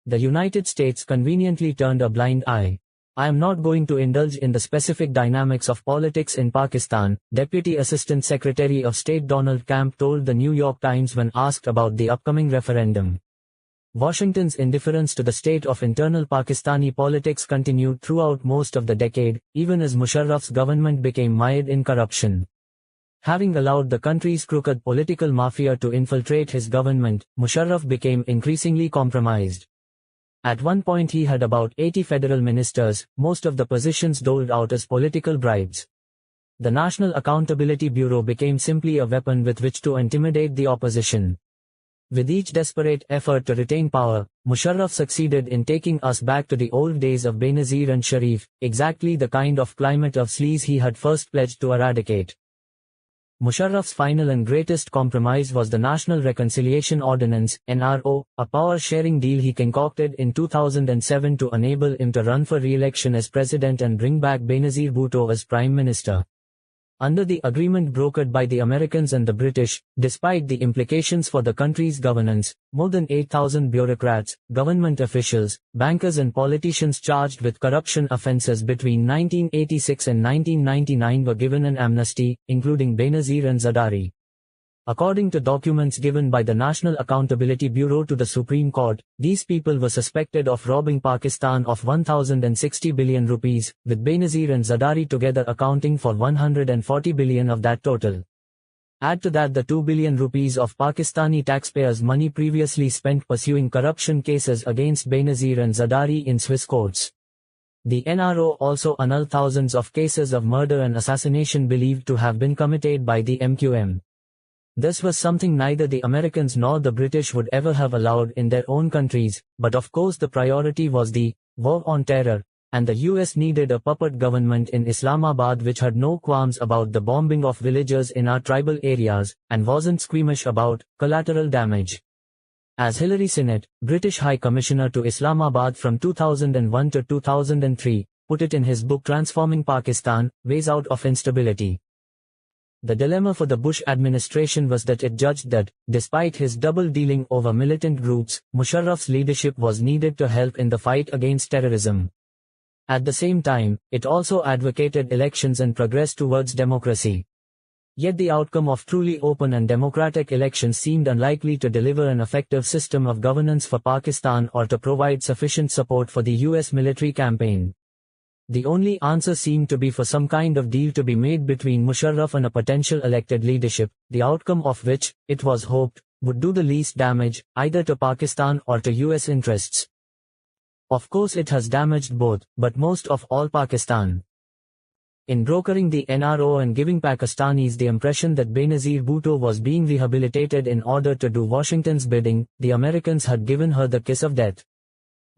The United States conveniently turned a blind eye. I am not going to indulge in the specific dynamics of politics in Pakistan, Deputy Assistant Secretary of State Donald Camp told the New York Times when asked about the upcoming referendum. Washington's indifference to the state of internal Pakistani politics continued throughout most of the decade, even as Musharraf's government became mired in corruption. Having allowed the country's crooked political mafia to infiltrate his government, Musharraf became increasingly compromised. At one point he had about 80 federal ministers, most of the positions doled out as political bribes. The National Accountability Bureau became simply a weapon with which to intimidate the opposition. With each desperate effort to retain power, Musharraf succeeded in taking us back to the old days of Benazir and Sharif, exactly the kind of climate of sleaze he had first pledged to eradicate. Musharraf's final and greatest compromise was the National Reconciliation Ordinance, NRO, a power-sharing deal he concocted in 2007 to enable him to run for re-election as president and bring back Benazir Bhutto as prime minister. Under the agreement brokered by the Americans and the British, despite the implications for the country's governance, more than 8,000 bureaucrats, government officials, bankers and politicians charged with corruption offences between 1986 and 1999 were given an amnesty, including Benazir and Zardari. According to documents given by the National Accountability Bureau to the Supreme Court, these people were suspected of robbing Pakistan of 1,060 billion rupees, with Benazir and Zardari together accounting for 140 billion of that total. Add to that the 2 billion rupees of Pakistani taxpayers' money previously spent pursuing corruption cases against Benazir and Zardari in Swiss courts. The NRO also annulled thousands of cases of murder and assassination believed to have been committed by the MQM. This was something neither the Americans nor the British would ever have allowed in their own countries, but of course the priority was the war on terror, and the US needed a puppet government in Islamabad which had no qualms about the bombing of villages in our tribal areas, and wasn't squeamish about collateral damage. As Hilary Sinnett, British High Commissioner to Islamabad from 2001 to 2003, put it in his book Transforming Pakistan, Ways Out of Instability. The dilemma for the Bush administration was that it judged that, despite his double-dealing over militant groups, Musharraf's leadership was needed to help in the fight against terrorism. At the same time, it also advocated elections and progress towards democracy. Yet the outcome of truly open and democratic elections seemed unlikely to deliver an effective system of governance for Pakistan or to provide sufficient support for the US military campaign. The only answer seemed to be for some kind of deal to be made between Musharraf and a potential elected leadership, the outcome of which, it was hoped, would do the least damage, either to Pakistan or to US interests. Of course it has damaged both, but most of all Pakistan. In brokering the NRO and giving Pakistanis the impression that Benazir Bhutto was being rehabilitated in order to do Washington's bidding, the Americans had given her the kiss of death.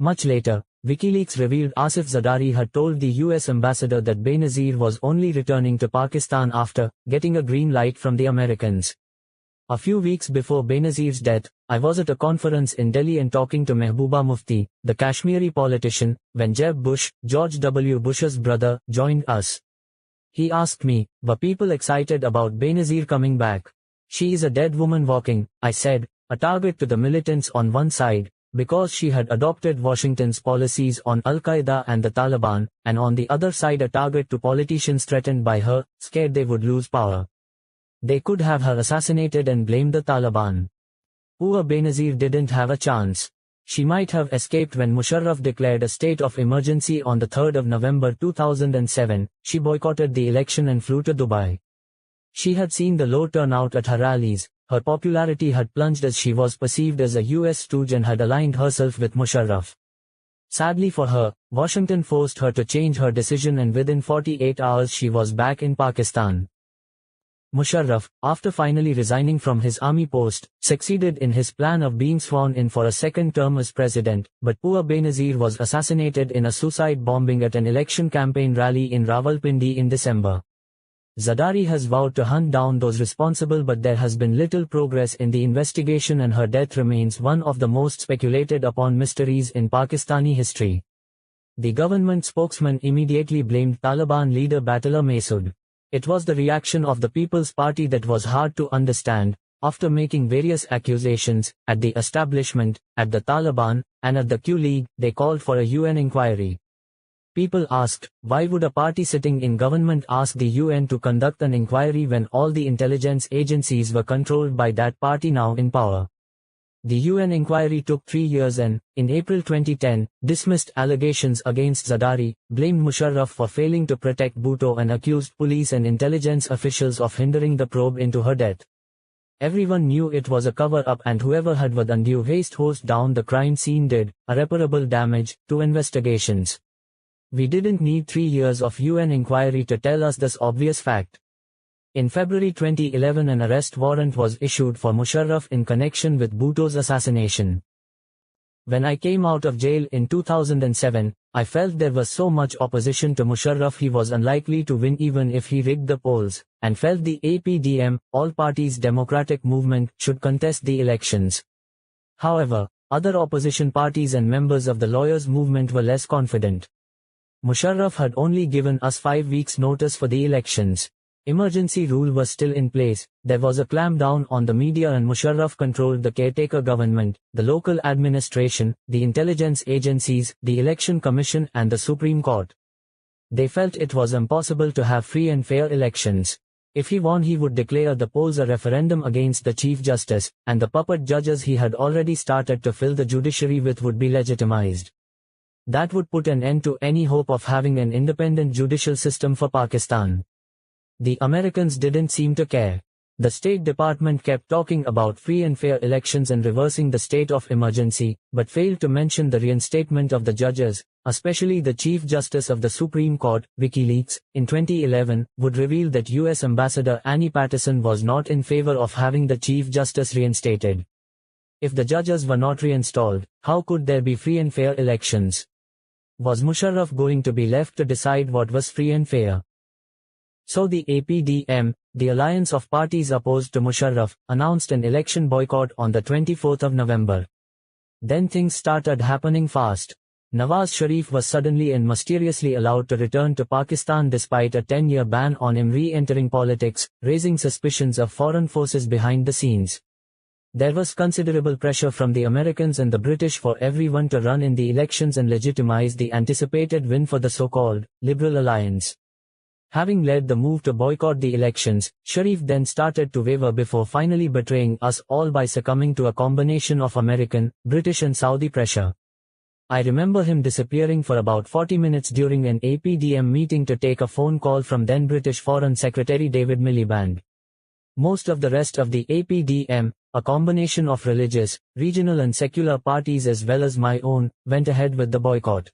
Much later, WikiLeaks revealed Asif Zardari had told the US ambassador that Benazir was only returning to Pakistan after getting a green light from the Americans. A few weeks before Benazir's death, I was at a conference in Delhi and talking to Mehbooba Mufti, the Kashmiri politician, when Jeb Bush, George W. Bush's brother, joined us. He asked me, were people excited about Benazir coming back? She is a dead woman walking, I said, a target to the militants on one side, because she had adopted Washington's policies on Al-Qaeda and the Taliban, and on the other side a target to politicians threatened by her, scared they would lose power. They could have her assassinated and blamed the Taliban. Poor Benazir didn't have a chance. She might have escaped when Musharraf declared a state of emergency on the 3rd of November 2007, she boycotted the election and flew to Dubai. She had seen the low turnout at her rallies, her popularity had plunged as she was perceived as a US stooge and had aligned herself with Musharraf. Sadly for her, Washington forced her to change her decision and within 48 hours she was back in Pakistan. Musharraf, after finally resigning from his army post, succeeded in his plan of being sworn in for a second term as president, but poor Benazir was assassinated in a suicide bombing at an election campaign rally in Rawalpindi in December. Zardari has vowed to hunt down those responsible, but there has been little progress in the investigation and her death remains one of the most speculated upon mysteries in Pakistani history. The government spokesman immediately blamed Taliban leader Batillah Masood. It was the reaction of the People's Party that was hard to understand, after making various accusations, at the establishment, at the Taliban, and at the Q League, they called for a UN inquiry. People asked, why would a party sitting in government ask the UN to conduct an inquiry when all the intelligence agencies were controlled by that party now in power? The UN inquiry took 3 years and, in April 2010, dismissed allegations against Zardari, blamed Musharraf for failing to protect Bhutto and accused police and intelligence officials of hindering the probe into her death. Everyone knew it was a cover-up and whoever had with undue haste hosed down the crime scene did irreparable damage to investigations. We didn't need 3 years of UN inquiry to tell us this obvious fact. In February 2011 an arrest warrant was issued for Musharraf in connection with Bhutto's assassination. When I came out of jail in 2007, I felt there was so much opposition to Musharraf he was unlikely to win even if he rigged the polls, and felt the APDM, All Parties Democratic Movement, should contest the elections. However, other opposition parties and members of the lawyers' movement were less confident. Musharraf had only given us 5 weeks' notice for the elections. Emergency rule was still in place, there was a clampdown on the media and Musharraf controlled the caretaker government, the local administration, the intelligence agencies, the election commission and the Supreme Court. They felt it was impossible to have free and fair elections. If he won he would declare the polls a referendum against the Chief Justice, and the puppet judges he had already started to fill the judiciary with would be legitimized. That would put an end to any hope of having an independent judicial system for Pakistan. The Americans didn't seem to care. The State Department kept talking about free and fair elections and reversing the state of emergency, but failed to mention the reinstatement of the judges, especially the Chief Justice of the Supreme Court. WikiLeaks, in 2011, would reveal that US Ambassador Annie Patterson was not in favor of having the Chief Justice reinstated. If the judges were not reinstalled, how could there be free and fair elections? Was Musharraf going to be left to decide what was free and fair? So the APDM, the alliance of parties opposed to Musharraf, announced an election boycott on the 24th of November. Then things started happening fast. Nawaz Sharif was suddenly and mysteriously allowed to return to Pakistan despite a 10-year ban on him re-entering politics, raising suspicions of foreign forces behind the scenes. There was considerable pressure from the Americans and the British for everyone to run in the elections and legitimize the anticipated win for the so-called Liberal Alliance. Having led the move to boycott the elections, Sharif then started to waver before finally betraying us all by succumbing to a combination of American, British and Saudi pressure. I remember him disappearing for about 40 minutes during an APDM meeting to take a phone call from then British Foreign Secretary David Miliband. Most of the rest of the APDM, a combination of religious, regional and secular parties as well as my own, went ahead with the boycott.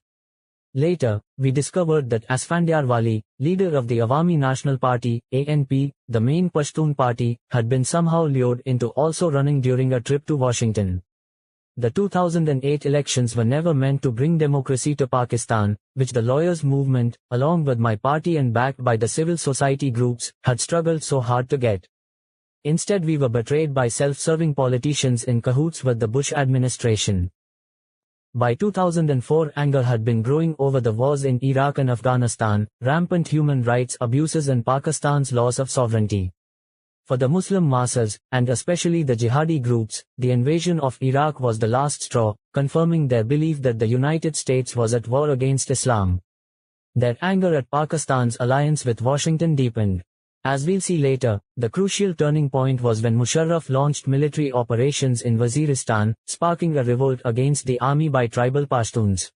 Later, we discovered that Asfandyar Wali, leader of the Awami National Party, ANP, the main Pashtun party, had been somehow lured into also running during a trip to Washington. The 2008 elections were never meant to bring democracy to Pakistan, which the lawyers' movement, along with my party and backed by the civil society groups, had struggled so hard to get. Instead we were betrayed by self-serving politicians in cahoots with the Bush administration. By 2004 anger had been growing over the wars in Iraq and Afghanistan, rampant human rights abuses and Pakistan's loss of sovereignty. For the Muslim masses, and especially the jihadi groups, the invasion of Iraq was the last straw, confirming their belief that the United States was at war against Islam. Their anger at Pakistan's alliance with Washington deepened. As we'll see later, the crucial turning point was when Musharraf launched military operations in Waziristan, sparking a revolt against the army by tribal Pashtuns.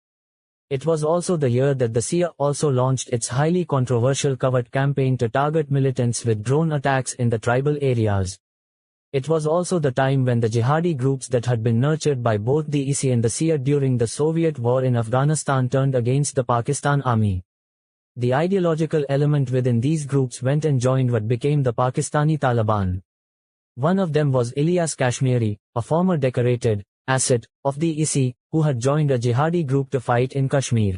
It was also the year that the CIA also launched its highly controversial covert campaign to target militants with drone attacks in the tribal areas. It was also the time when the jihadi groups that had been nurtured by both the ISI and the CIA during the Soviet war in Afghanistan turned against the Pakistan army. The ideological element within these groups went and joined what became the Pakistani Taliban. One of them was Ilyas Kashmiri, a former decorated asset of the ISI, who had joined a jihadi group to fight in Kashmir.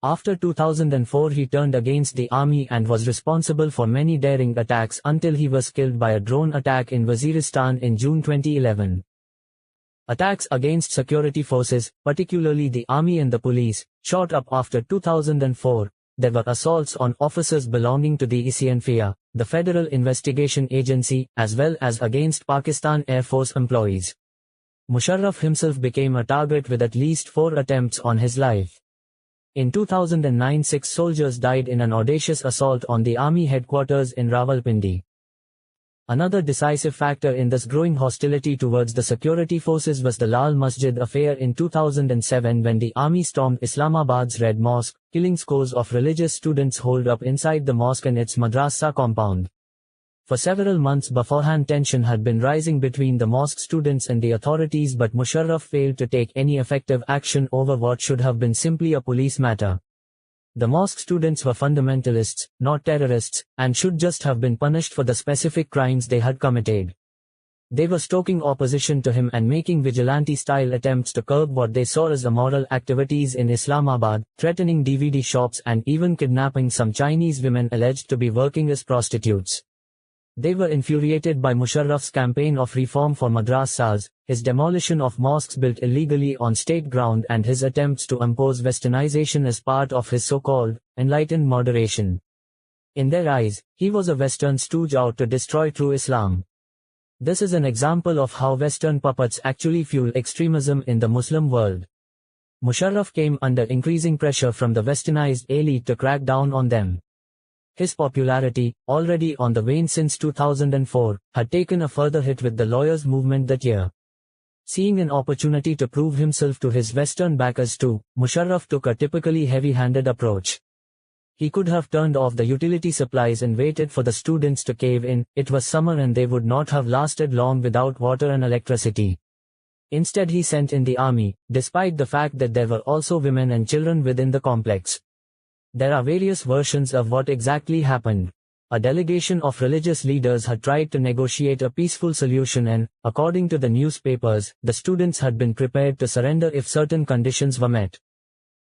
After 2004 he turned against the army and was responsible for many daring attacks until he was killed by a drone attack in Waziristan in June 2011. Attacks against security forces, particularly the army and the police, shot up after 2004. There were assaults on officers belonging to the ISI and FIA, the Federal Investigation Agency, as well as against Pakistan Air Force employees. Musharraf himself became a target with at least 4 attempts on his life. In 2009 6 soldiers died in an audacious assault on the army headquarters in Rawalpindi. Another decisive factor in this growing hostility towards the security forces was the Lal Masjid affair in 2007 when the army stormed Islamabad's Red Mosque, killing scores of religious students holed up inside the mosque and its madrasa compound. For several months beforehand tension had been rising between the mosque students and the authorities, but Musharraf failed to take any effective action over what should have been simply a police matter. The mosque students were fundamentalists, not terrorists, and should just have been punished for the specific crimes they had committed. They were stoking opposition to him and making vigilante-style attempts to curb what they saw as immoral activities in Islamabad, threatening DVD shops and even kidnapping some Chinese women alleged to be working as prostitutes. They were infuriated by Musharraf's campaign of reform for madrasas, his demolition of mosques built illegally on state ground and his attempts to impose westernization as part of his so-called enlightened moderation. In their eyes, he was a Western stooge out to destroy true Islam. This is an example of how Western puppets actually fuel extremism in the Muslim world. Musharraf came under increasing pressure from the westernized elite to crack down on them. His popularity, already on the wane since 2004, had taken a further hit with the lawyers' movement that year. Seeing an opportunity to prove himself to his Western backers too, Musharraf took a typically heavy-handed approach. He could have turned off the utility supplies and waited for the students to cave in. It was summer and they would not have lasted long without water and electricity. Instead he sent in the army, despite the fact that there were also women and children within the complex. There are various versions of what exactly happened. A delegation of religious leaders had tried to negotiate a peaceful solution and, according to the newspapers, the students had been prepared to surrender if certain conditions were met.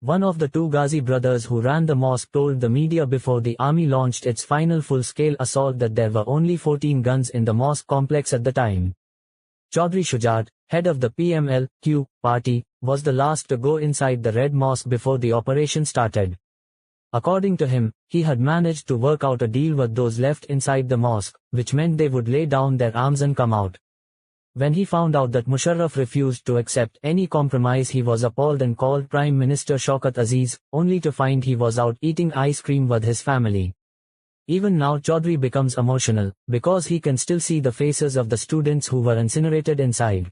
One of the two Ghazi brothers who ran the mosque told the media before the army launched its final full-scale assault that there were only 14 guns in the mosque complex at the time. Chaudhry Shujaat, head of the PML-Q party, was the last to go inside the Red Mosque before the operation started. According to him, he had managed to work out a deal with those left inside the mosque, which meant they would lay down their arms and come out. When he found out that Musharraf refused to accept any compromise, he was appalled and called Prime Minister Shaukat Aziz, only to find he was out eating ice cream with his family. Even now Chaudhry becomes emotional, because he can still see the faces of the students who were incinerated inside.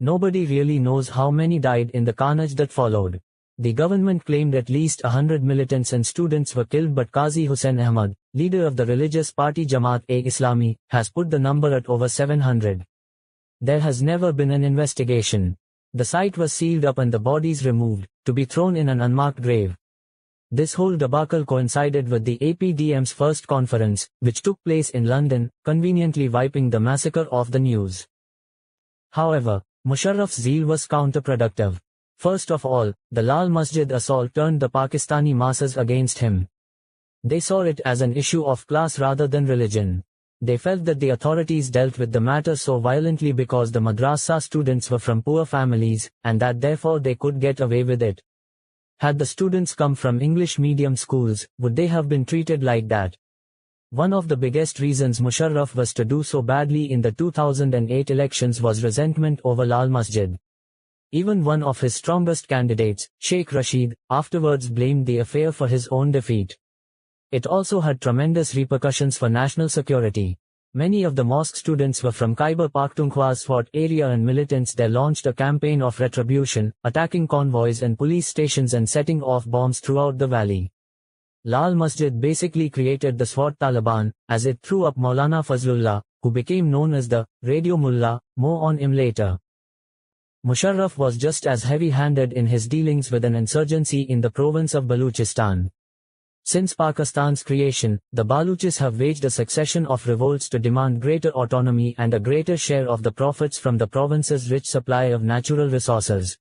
Nobody really knows how many died in the carnage that followed. The government claimed at least 100 militants and students were killed, but Qazi Hussain Ahmad, leader of the religious party Jamaat-e-Islami, has put the number at over 700. There has never been an investigation. The site was sealed up and the bodies removed, to be thrown in an unmarked grave. This whole debacle coincided with the APDM's first conference, which took place in London, conveniently wiping the massacre off the news. However, Musharraf's zeal was counterproductive. First of all, the Lal Masjid assault turned the Pakistani masses against him. They saw it as an issue of class rather than religion. They felt that the authorities dealt with the matter so violently because the madrasa students were from poor families, and that therefore they could get away with it. Had the students come from English medium schools, would they have been treated like that? One of the biggest reasons Musharraf was to do so badly in the 2008 elections was resentment over Lal Masjid. Even one of his strongest candidates, Sheikh Rashid, afterwards blamed the affair for his own defeat. It also had tremendous repercussions for national security. Many of the mosque students were from Khyber Pakhtunkhwa's Swat area, and militants there launched a campaign of retribution, attacking convoys and police stations and setting off bombs throughout the valley. Lal Masjid basically created the Swat Taliban, as it threw up Maulana Fazlullah, who became known as the Radio Mullah. More on him later. Musharraf was just as heavy-handed in his dealings with an insurgency in the province of Baluchistan. Since Pakistan's creation, the Baluchis have waged a succession of revolts to demand greater autonomy and a greater share of the profits from the province's rich supply of natural resources.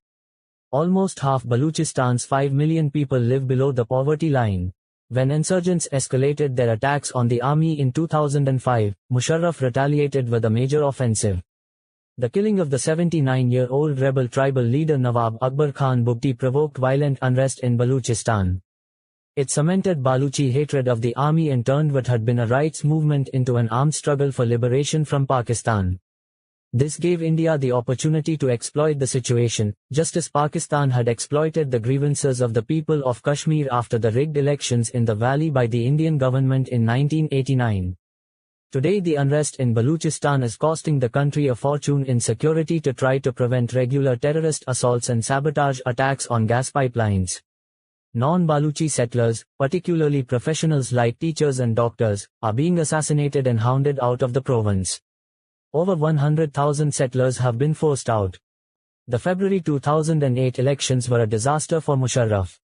Almost half Baluchistan's 5 million people live below the poverty line. When insurgents escalated their attacks on the army in 2005, Musharraf retaliated with a major offensive. The killing of the 79-year-old rebel tribal leader Nawab Akbar Khan Bugti provoked violent unrest in Baluchistan. It cemented Baluchi hatred of the army and turned what had been a rights movement into an armed struggle for liberation from Pakistan. This gave India the opportunity to exploit the situation, just as Pakistan had exploited the grievances of the people of Kashmir after the rigged elections in the valley by the Indian government in 1989. Today the unrest in Baluchistan is costing the country a fortune in security to try to prevent regular terrorist assaults and sabotage attacks on gas pipelines. Non-Baluchi settlers, particularly professionals like teachers and doctors, are being assassinated and hounded out of the province. Over 100,000 settlers have been forced out. The February 2008 elections were a disaster for Musharraf.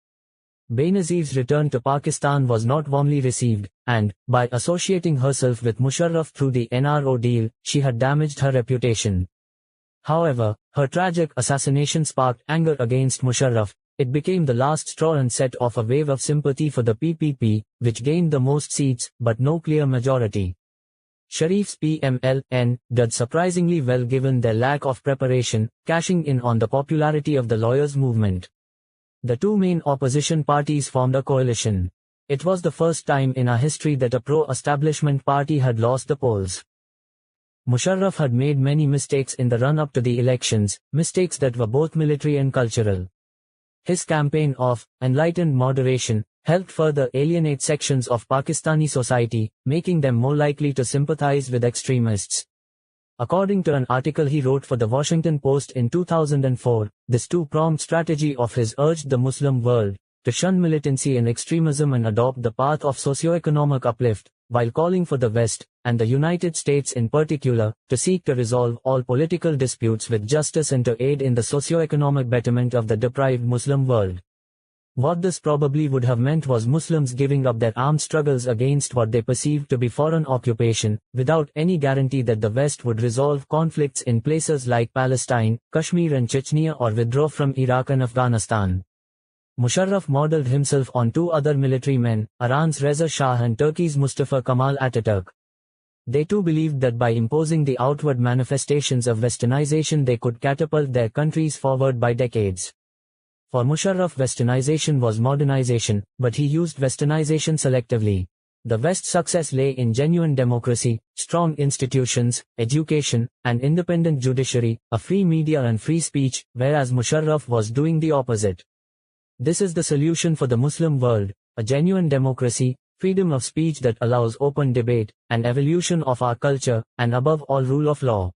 Benazir's return to Pakistan was not warmly received, and, by associating herself with Musharraf through the NRO deal, she had damaged her reputation. However, her tragic assassination sparked anger against Musharraf. It became the last straw and set off a wave of sympathy for the PPP, which gained the most seats, but no clear majority. Sharif's PMLN did surprisingly well given their lack of preparation, cashing in on the popularity of the lawyers' movement. The two main opposition parties formed a coalition. It was the first time in our history that a pro-establishment party had lost the polls. Musharraf had made many mistakes in the run-up to the elections, mistakes that were both military and cultural. His campaign of enlightened moderation helped further alienate sections of Pakistani society, making them more likely to sympathize with extremists. According to an article he wrote for the Washington Post in 2004, this two-pronged strategy of his urged the Muslim world to shun militancy and extremism and adopt the path of socio-economic uplift, while calling for the West, and the United States in particular, to seek to resolve all political disputes with justice and to aid in the socio-economic betterment of the deprived Muslim world. What this probably would have meant was Muslims giving up their armed struggles against what they perceived to be foreign occupation, without any guarantee that the West would resolve conflicts in places like Palestine, Kashmir and Chechnya, or withdraw from Iraq and Afghanistan. Musharraf modeled himself on two other military men, Iran's Reza Shah and Turkey's Mustafa Kemal Ataturk. They too believed that by imposing the outward manifestations of westernization they could catapult their countries forward by decades. For Musharraf, westernization was modernization, but he used westernization selectively. The West's success lay in genuine democracy, strong institutions, education, and independent judiciary, a free media and free speech, whereas Musharraf was doing the opposite. This is the solution for the Muslim world, a genuine democracy, freedom of speech that allows open debate, and evolution of our culture, and above all rule of law.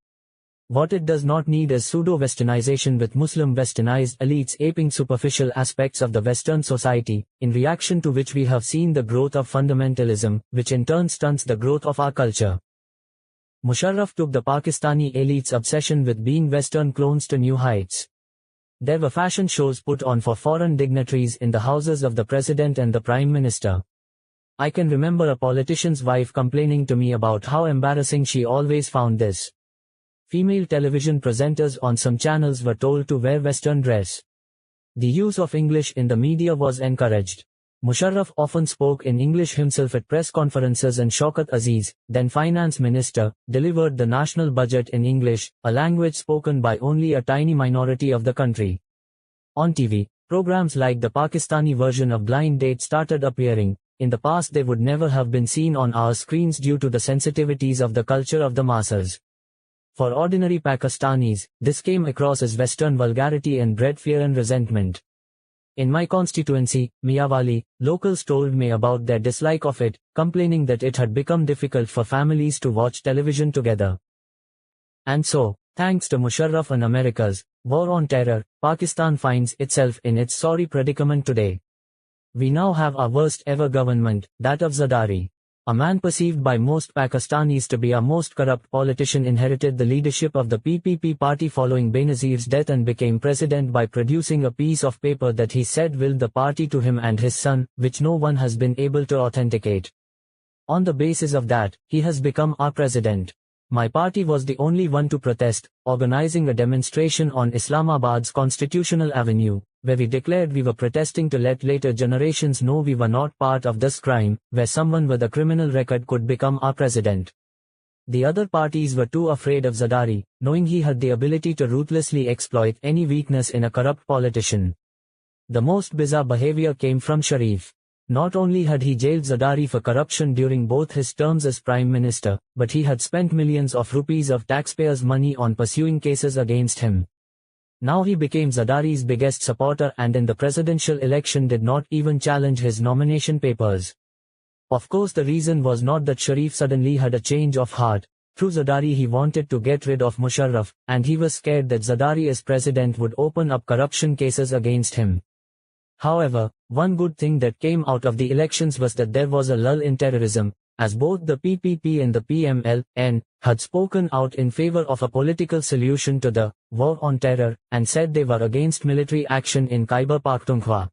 What it does not need is pseudo-westernization with Muslim westernized elites aping superficial aspects of the Western society, in reaction to which we have seen the growth of fundamentalism, which in turn stunts the growth of our culture. Musharraf took the Pakistani elite's obsession with being Western clones to new heights. There were fashion shows put on for foreign dignitaries in the houses of the president and the prime minister. I can remember a politician's wife complaining to me about how embarrassing she always found this. Female television presenters on some channels were told to wear Western dress. The use of English in the media was encouraged. Musharraf often spoke in English himself at press conferences, and Shaukat Aziz, then finance minister, delivered the national budget in English, a language spoken by only a tiny minority of the country. On TV, programs like the Pakistani version of Blind Date started appearing. In the past they would never have been seen on our screens due to the sensitivities of the culture of the masses. For ordinary Pakistanis, this came across as Western vulgarity and bred fear and resentment. In my constituency, Miyawali, locals told me about their dislike of it, complaining that it had become difficult for families to watch television together. And so, thanks to Musharraf and America's war on terror, Pakistan finds itself in its sorry predicament today. We now have our worst ever government, that of Zardari. A man perceived by most Pakistanis to be our most corrupt politician inherited the leadership of the PPP party following Benazir's death and became president by producing a piece of paper that he said willed the party to him and his son, which no one has been able to authenticate. On the basis of that, he has become our president. My party was the only one to protest, organizing a demonstration on Islamabad's Constitutional Avenue, where we declared we were protesting to let later generations know we were not part of this crime, where someone with a criminal record could become our president. The other parties were too afraid of Zardari, knowing he had the ability to ruthlessly exploit any weakness in a corrupt politician. The most bizarre behavior came from Sharif. Not only had he jailed Zardari for corruption during both his terms as Prime Minister, but he had spent millions of rupees of taxpayers' money on pursuing cases against him. Now he became Zardari's biggest supporter and in the presidential election did not even challenge his nomination papers. Of course the reason was not that Sharif suddenly had a change of heart. Through Zardari he wanted to get rid of Musharraf, and he was scared that Zardari as president would open up corruption cases against him. However, one good thing that came out of the elections was that there was a lull in terrorism, as both the PPP and the PMLN had spoken out in favor of a political solution to the war on terror, and said they were against military action in Khyber Pakhtunkhwa.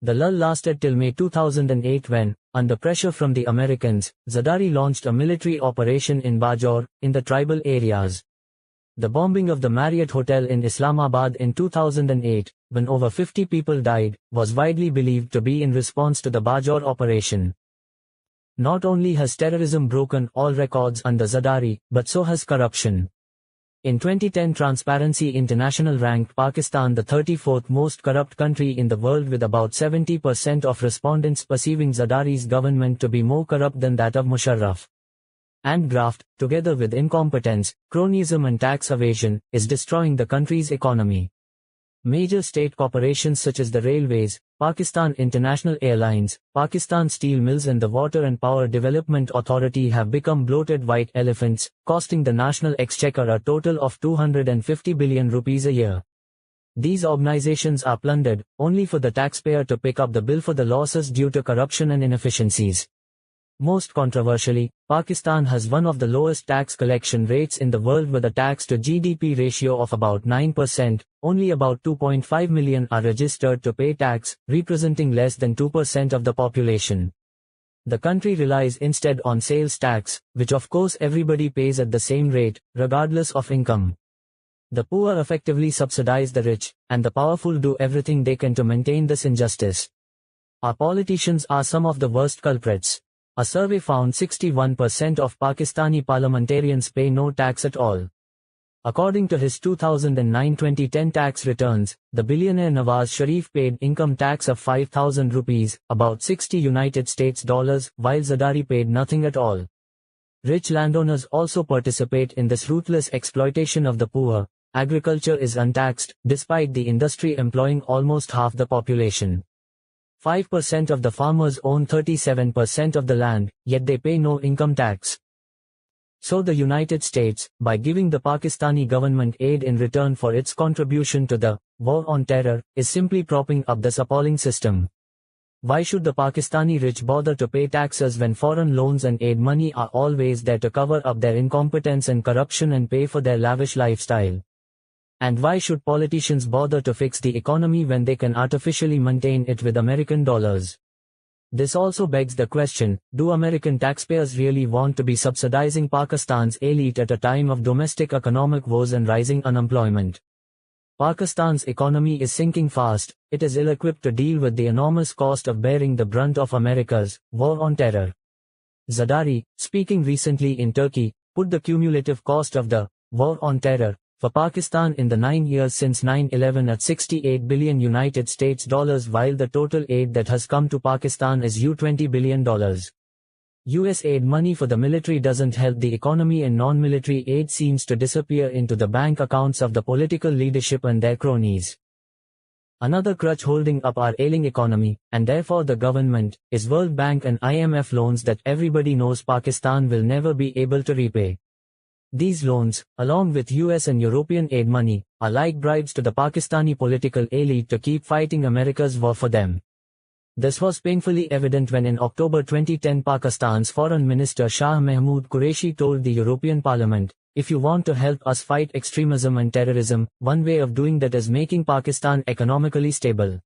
The lull lasted till May 2008 when, under pressure from the Americans, Zardari launched a military operation in Bajaur, in the tribal areas. The bombing of the Marriott Hotel in Islamabad in 2008, when over 50 people died, was widely believed to be in response to the Bajaur operation. Not only has terrorism broken all records under Zardari, but so has corruption. In 2010, Transparency International ranked Pakistan the 34th most corrupt country in the world, with about 70% of respondents perceiving Zardari's government to be more corrupt than that of Musharraf. And graft, together with incompetence, cronyism and tax evasion, is destroying the country's economy. Major state corporations such as the railways, Pakistan International Airlines, Pakistan Steel Mills and the Water and Power Development Authority have become bloated white elephants, costing the national exchequer a total of 250 billion rupees a year. These organizations are plundered, only for the taxpayer to pick up the bill for the losses due to corruption and inefficiencies. Most controversially, Pakistan has one of the lowest tax collection rates in the world with a tax to GDP ratio of about 9%, only about 2.5 million are registered to pay tax, representing less than 2% of the population. The country relies instead on sales tax, which of course everybody pays at the same rate, regardless of income. The poor effectively subsidize the rich, and the powerful do everything they can to maintain this injustice. Our politicians are some of the worst culprits. A survey found 61% of Pakistani parliamentarians pay no tax at all. According to his 2009-2010 tax returns, the billionaire Nawaz Sharif paid income tax of 5,000 rupees, about 60 United States dollars, while Zardari paid nothing at all. Rich landowners also participate in this ruthless exploitation of the poor. Agriculture is untaxed, despite the industry employing almost half the population. 5% of the farmers own 37% of the land, yet they pay no income tax. So the United States, by giving the Pakistani government aid in return for its contribution to the war on terror, is simply propping up this appalling system. Why should the Pakistani rich bother to pay taxes when foreign loans and aid money are always there to cover up their incompetence and corruption and pay for their lavish lifestyle? And why should politicians bother to fix the economy when they can artificially maintain it with American dollars? This also begs the question, do American taxpayers really want to be subsidizing Pakistan's elite at a time of domestic economic woes and rising unemployment? Pakistan's economy is sinking fast, it is ill-equipped to deal with the enormous cost of bearing the brunt of America's war on terror. Zardari, speaking recently in Turkey, put the cumulative cost of the war on terror for Pakistan in the 9 years since 9/11 at 68 billion United States dollars, while the total aid that has come to Pakistan is $20 billion. US aid money for the military doesn't help the economy, and non-military aid seems to disappear into the bank accounts of the political leadership and their cronies. Another crutch holding up our ailing economy, and therefore the government, is World Bank and IMF loans that everybody knows Pakistan will never be able to repay. These loans, along with US and European aid money, are like bribes to the Pakistani political elite to keep fighting America's war for them. This was painfully evident when in October 2010 Pakistan's Foreign Minister Shah Mahmood Qureshi told the European Parliament, "If you want to help us fight extremism and terrorism, one way of doing that is making Pakistan economically stable."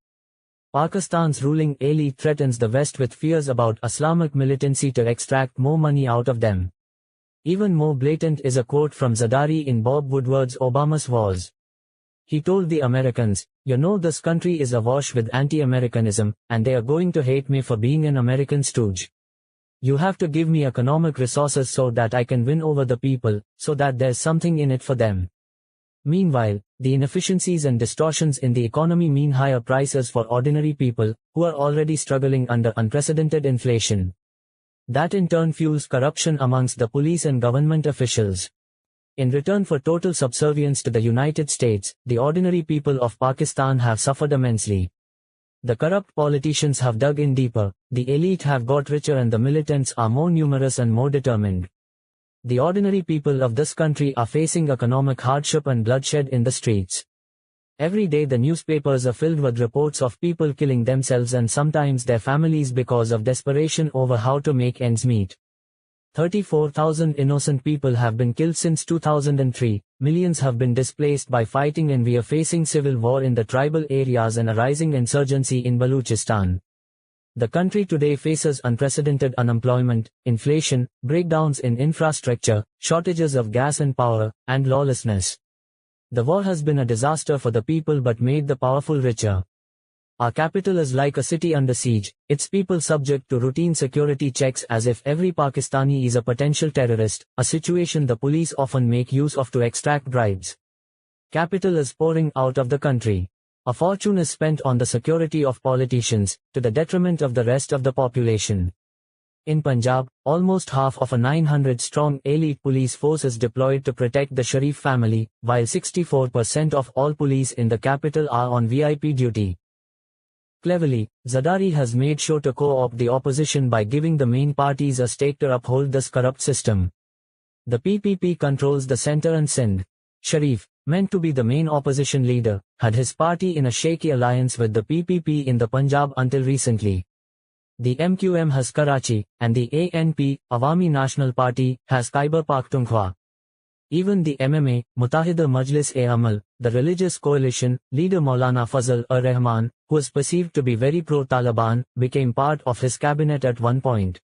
Pakistan's ruling elite threatens the West with fears about Islamic militancy to extract more money out of them. Even more blatant is a quote from Zardari in Bob Woodward's Obama's Wars. He told the Americans, "You know this country is awash with anti-Americanism, and they are going to hate me for being an American stooge. You have to give me economic resources so that I can win over the people, so that there's something in it for them." Meanwhile, the inefficiencies and distortions in the economy mean higher prices for ordinary people, who are already struggling under unprecedented inflation. That in turn fuels corruption amongst the police and government officials. In return for total subservience to the United States, the ordinary people of Pakistan have suffered immensely. The corrupt politicians have dug in deeper, the elite have got richer, and the militants are more numerous and more determined. The ordinary people of this country are facing economic hardship and bloodshed in the streets. Every day the newspapers are filled with reports of people killing themselves and sometimes their families because of desperation over how to make ends meet. 34,000 innocent people have been killed since 2003, millions have been displaced by fighting, and we are facing civil war in the tribal areas and a rising insurgency in Balochistan. The country today faces unprecedented unemployment, inflation, breakdowns in infrastructure, shortages of gas and power, and lawlessness. The war has been a disaster for the people but made the powerful richer. Our capital is like a city under siege, its people subject to routine security checks as if every Pakistani is a potential terrorist, a situation the police often make use of to extract bribes. Capital is pouring out of the country. A fortune is spent on the security of politicians, to the detriment of the rest of the population. In Punjab, almost half of a 900-strong elite police force is deployed to protect the Sharif family, while 64% of all police in the capital are on VIP duty. Cleverly, Zardari has made sure to co-opt the opposition by giving the main parties a stake to uphold this corrupt system. The PPP controls the centre and Sindh. Sharif, meant to be the main opposition leader, had his party in a shaky alliance with the PPP in the Punjab until recently. The MQM has Karachi, and the ANP, Awami National Party, has Khyber Pakhtunkhwa. Even the MMA, Muttahida Majlis-e-Amal, the religious coalition, leader Maulana Fazl-ur-Rahman, who is perceived to be very pro-Taliban, became part of his cabinet at one point.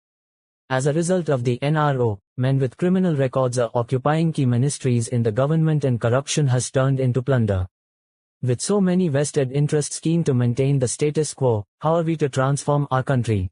As a result of the NRO, men with criminal records are occupying key ministries in the government and corruption has turned into plunder. With so many vested interests keen to maintain the status quo, how are we to transform our country?